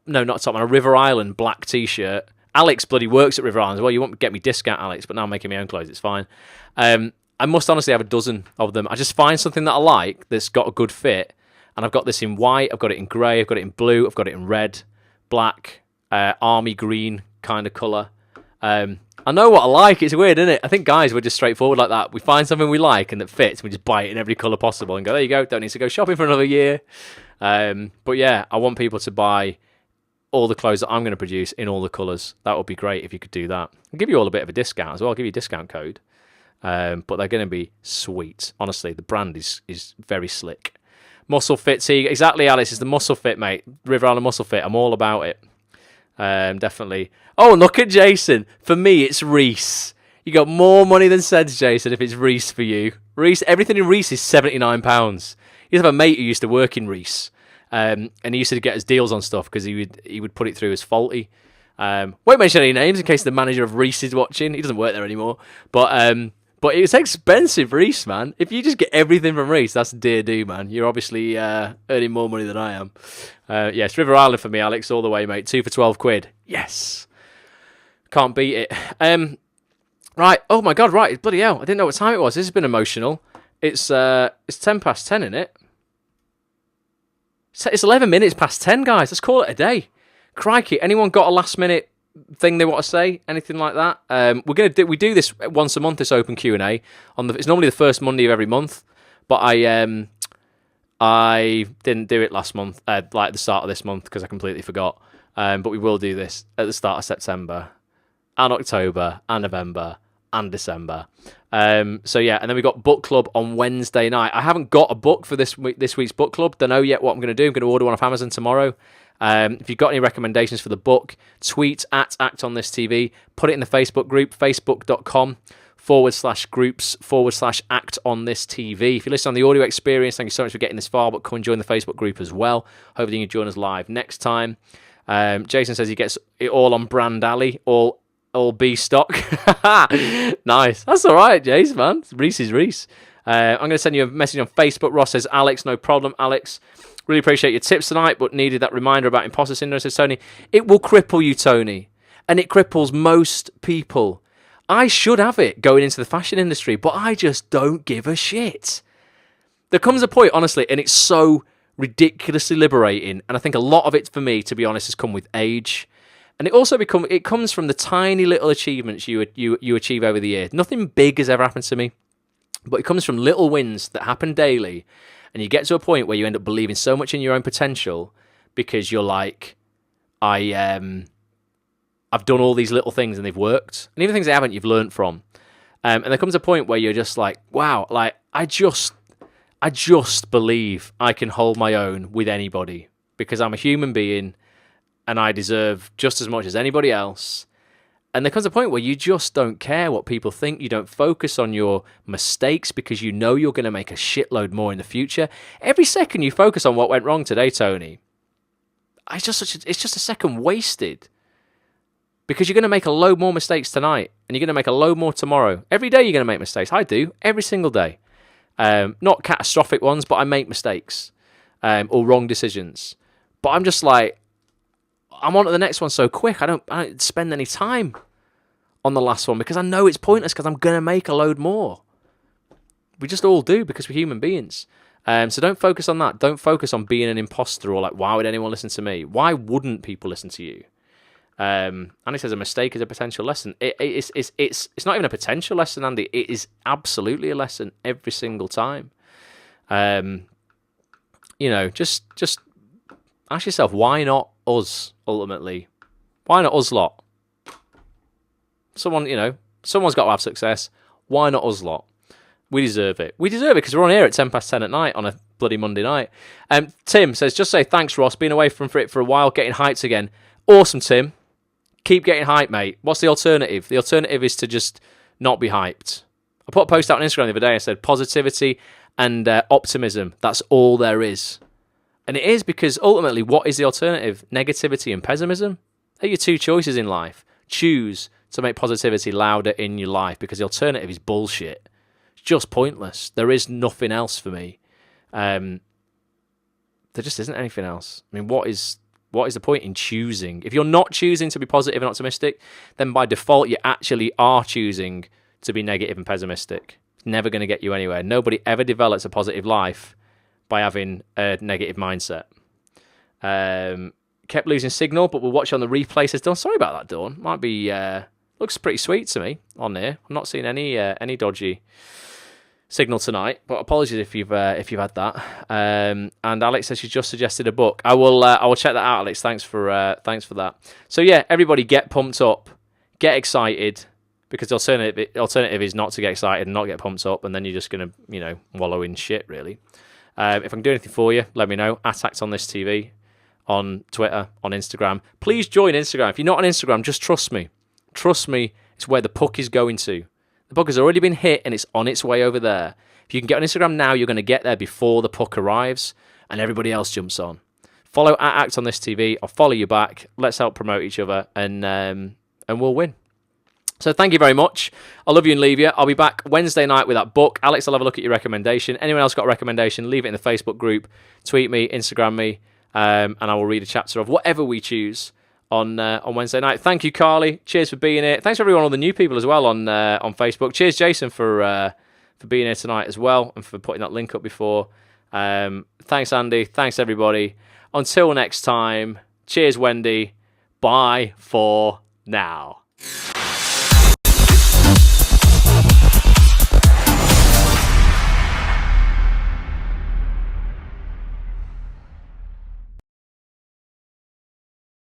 Speaker 1: River Island black T-shirt. Alex bloody works at River Island as well. You won't get me discount, Alex, but now I'm making my own clothes. It's fine. I must honestly have a dozen of them. I just find something that I like that's got a good fit. And I've got this in white, I've got it in grey, I've got it in blue, I've got it in red, black, army green kind of colour. I know what I like. It's weird, isn't it? I think guys, we're just straightforward like that. We find something we like and that fits, and we just buy it in every colour possible and go, there you go, don't need to go shopping for another year. But yeah, I want people to buy all the clothes that I'm going to produce in all the colours. That would be great if you could do that. I'll give you all a bit of a discount as well. I'll give you a discount code. But they're going to be sweet. Honestly, the brand is very slick. Muscle Fit tee. Exactly, Alice. It's the Muscle Fit, mate. River Island Muscle Fit. I'm all about it. Definitely. Oh, look at Jason. For me, it's Reese. You got more money than Seds, Jason, if it's Reese for you. Reese, everything in Reese is £79. You have a mate who used to work in Reese. And he used to get us deals on stuff because he would put it through as faulty. Won't mention any names in case the manager of Reese is watching. He doesn't work there anymore. But it's expensive, Reese, man. If you just get everything from Reese, that's dear do, man. You're obviously earning more money than I am. Yes, River Island for me, Alex, all the way, mate. 2 for £12. Yes. Can't beat it. Right. Oh, my God, right. Bloody hell. I didn't know what time it was. This has been emotional. It's 10 past 10, isn't it? It's 11 minutes past 10, guys. Let's call it a day. Crikey. Anyone got a last-minute thing they want to say, anything like that? We do this once a month, this open Q&A. It's normally the first Monday of every month, but I didn't do it last month, like at the start of this month, because I completely forgot. But we will do this at the start of September. and October and November and December. So yeah, and then we got book club on Wednesday night. I haven't got a book for this week's book club. Don't know yet what I'm going to do. I'm going to order one off Amazon tomorrow. If you've got any recommendations for the book, tweet at Act on This TV. Put it in the Facebook group, facebook.com/groups/Act on This TV. If you listen on the audio experience, thank you so much for getting this far, but come and join the Facebook group as well. Hopefully you can join us live next time. Jason says he gets it all on Brand Alley, all B stock. Nice. That's all right, Jason, man. Reese is Reese. I'm going to send you a message on Facebook. Ross says, Alex, no problem, Alex. Really appreciate your tips tonight, but needed that reminder about imposter syndrome, says Tony. It will cripple you, Tony, and it cripples most people. I should have it going into the fashion industry, but I just don't give a shit. There comes a point, honestly, and it's so ridiculously liberating, and I think a lot of it, for me, to be honest, has come with age. And it comes from the tiny little achievements you achieve over the year. Nothing big has ever happened to me, but it comes from little wins that happen daily. And you get to a point where you end up believing so much in your own potential because you're like, I've done all these little things and they've worked. And even things they haven't, you've learned from. And there comes a point where you're just like, wow, like I just believe I can hold my own with anybody because I'm a human being and I deserve just as much as anybody else. And there comes a point where you just don't care what people think. You don't focus on your mistakes because you know you're going to make a shitload more in the future. Every second you focus on what went wrong today, Tony, it's just a second wasted. Because you're going to make a load more mistakes tonight, and you're going to make a load more tomorrow. Every day you're going to make mistakes. I do, every single day. Not catastrophic ones, but I make mistakes or wrong decisions. But I'm just like, I'm on to the next one so quick. I don't spend any time on the last one because I know it's pointless because I'm going to make a load more. We just all do because we're human beings. So don't focus on that. Don't focus on being an imposter or like, why would anyone listen to me? Why wouldn't people listen to you? Andy says a mistake is a potential lesson. It's not even a potential lesson, Andy. It is absolutely a lesson every single time. Just ask yourself, why not us, ultimately? Why not us lot? Someone's got to have success. Why not us lot? We deserve it. We deserve it because we're on here at 10:10 at night on a bloody Monday night. Tim says, just say thanks, Ross. Been away from it for a while, getting hyped again. Awesome, Tim. Keep getting hyped, mate. What's the alternative? The alternative is to just not be hyped. I put a post out on Instagram the other day. I said positivity and optimism. That's all there is. And it is because ultimately, what is the alternative? Negativity and pessimism? They're your two choices in life. Choose to make positivity louder in your life because the alternative is bullshit. It's just pointless. There is nothing else for me. There just isn't anything else. I mean, what is the point in choosing? If you're not choosing to be positive and optimistic, then by default, you actually are choosing to be negative and pessimistic. It's never going to get you anywhere. Nobody ever develops a positive life by having a negative mindset. Kept losing signal, but we'll watch on the replay. Says Dawn. Sorry about that, Dawn. Might be looks pretty sweet to me on here. I'm not seeing any dodgy signal tonight, but apologies if you've had that. And Alex says she just suggested a book. I will check that out, Alex. Thanks for that. So yeah, everybody get pumped up, get excited, because the alternative is not to get excited and not get pumped up, and then you're just gonna wallow in shit really. If I can do anything for you, let me know. Act on This TV on Twitter, on Instagram. Please join Instagram. If you're not on Instagram, just trust me. Trust me, it's where the puck is going to. The puck has already been hit and it's on its way over there. If you can get on Instagram now, you're going to get there before the puck arrives and everybody else jumps on. Follow at Act on This TV. I'll follow you back. Let's help promote each other and we'll win. So thank you very much. I love you and leave you. I'll be back Wednesday night with that book. Alex, I'll have a look at your recommendation. Anyone else got a recommendation, leave it in the Facebook group. Tweet me, Instagram me, and I will read a chapter of whatever we choose on Wednesday night. Thank you, Carly. Cheers for being here. Thanks everyone, all the new people as well on Facebook. Cheers, Jason, for being here tonight as well and for putting that link up before. Thanks, Andy. Thanks, everybody. Until next time, cheers, Wendy. Bye for now.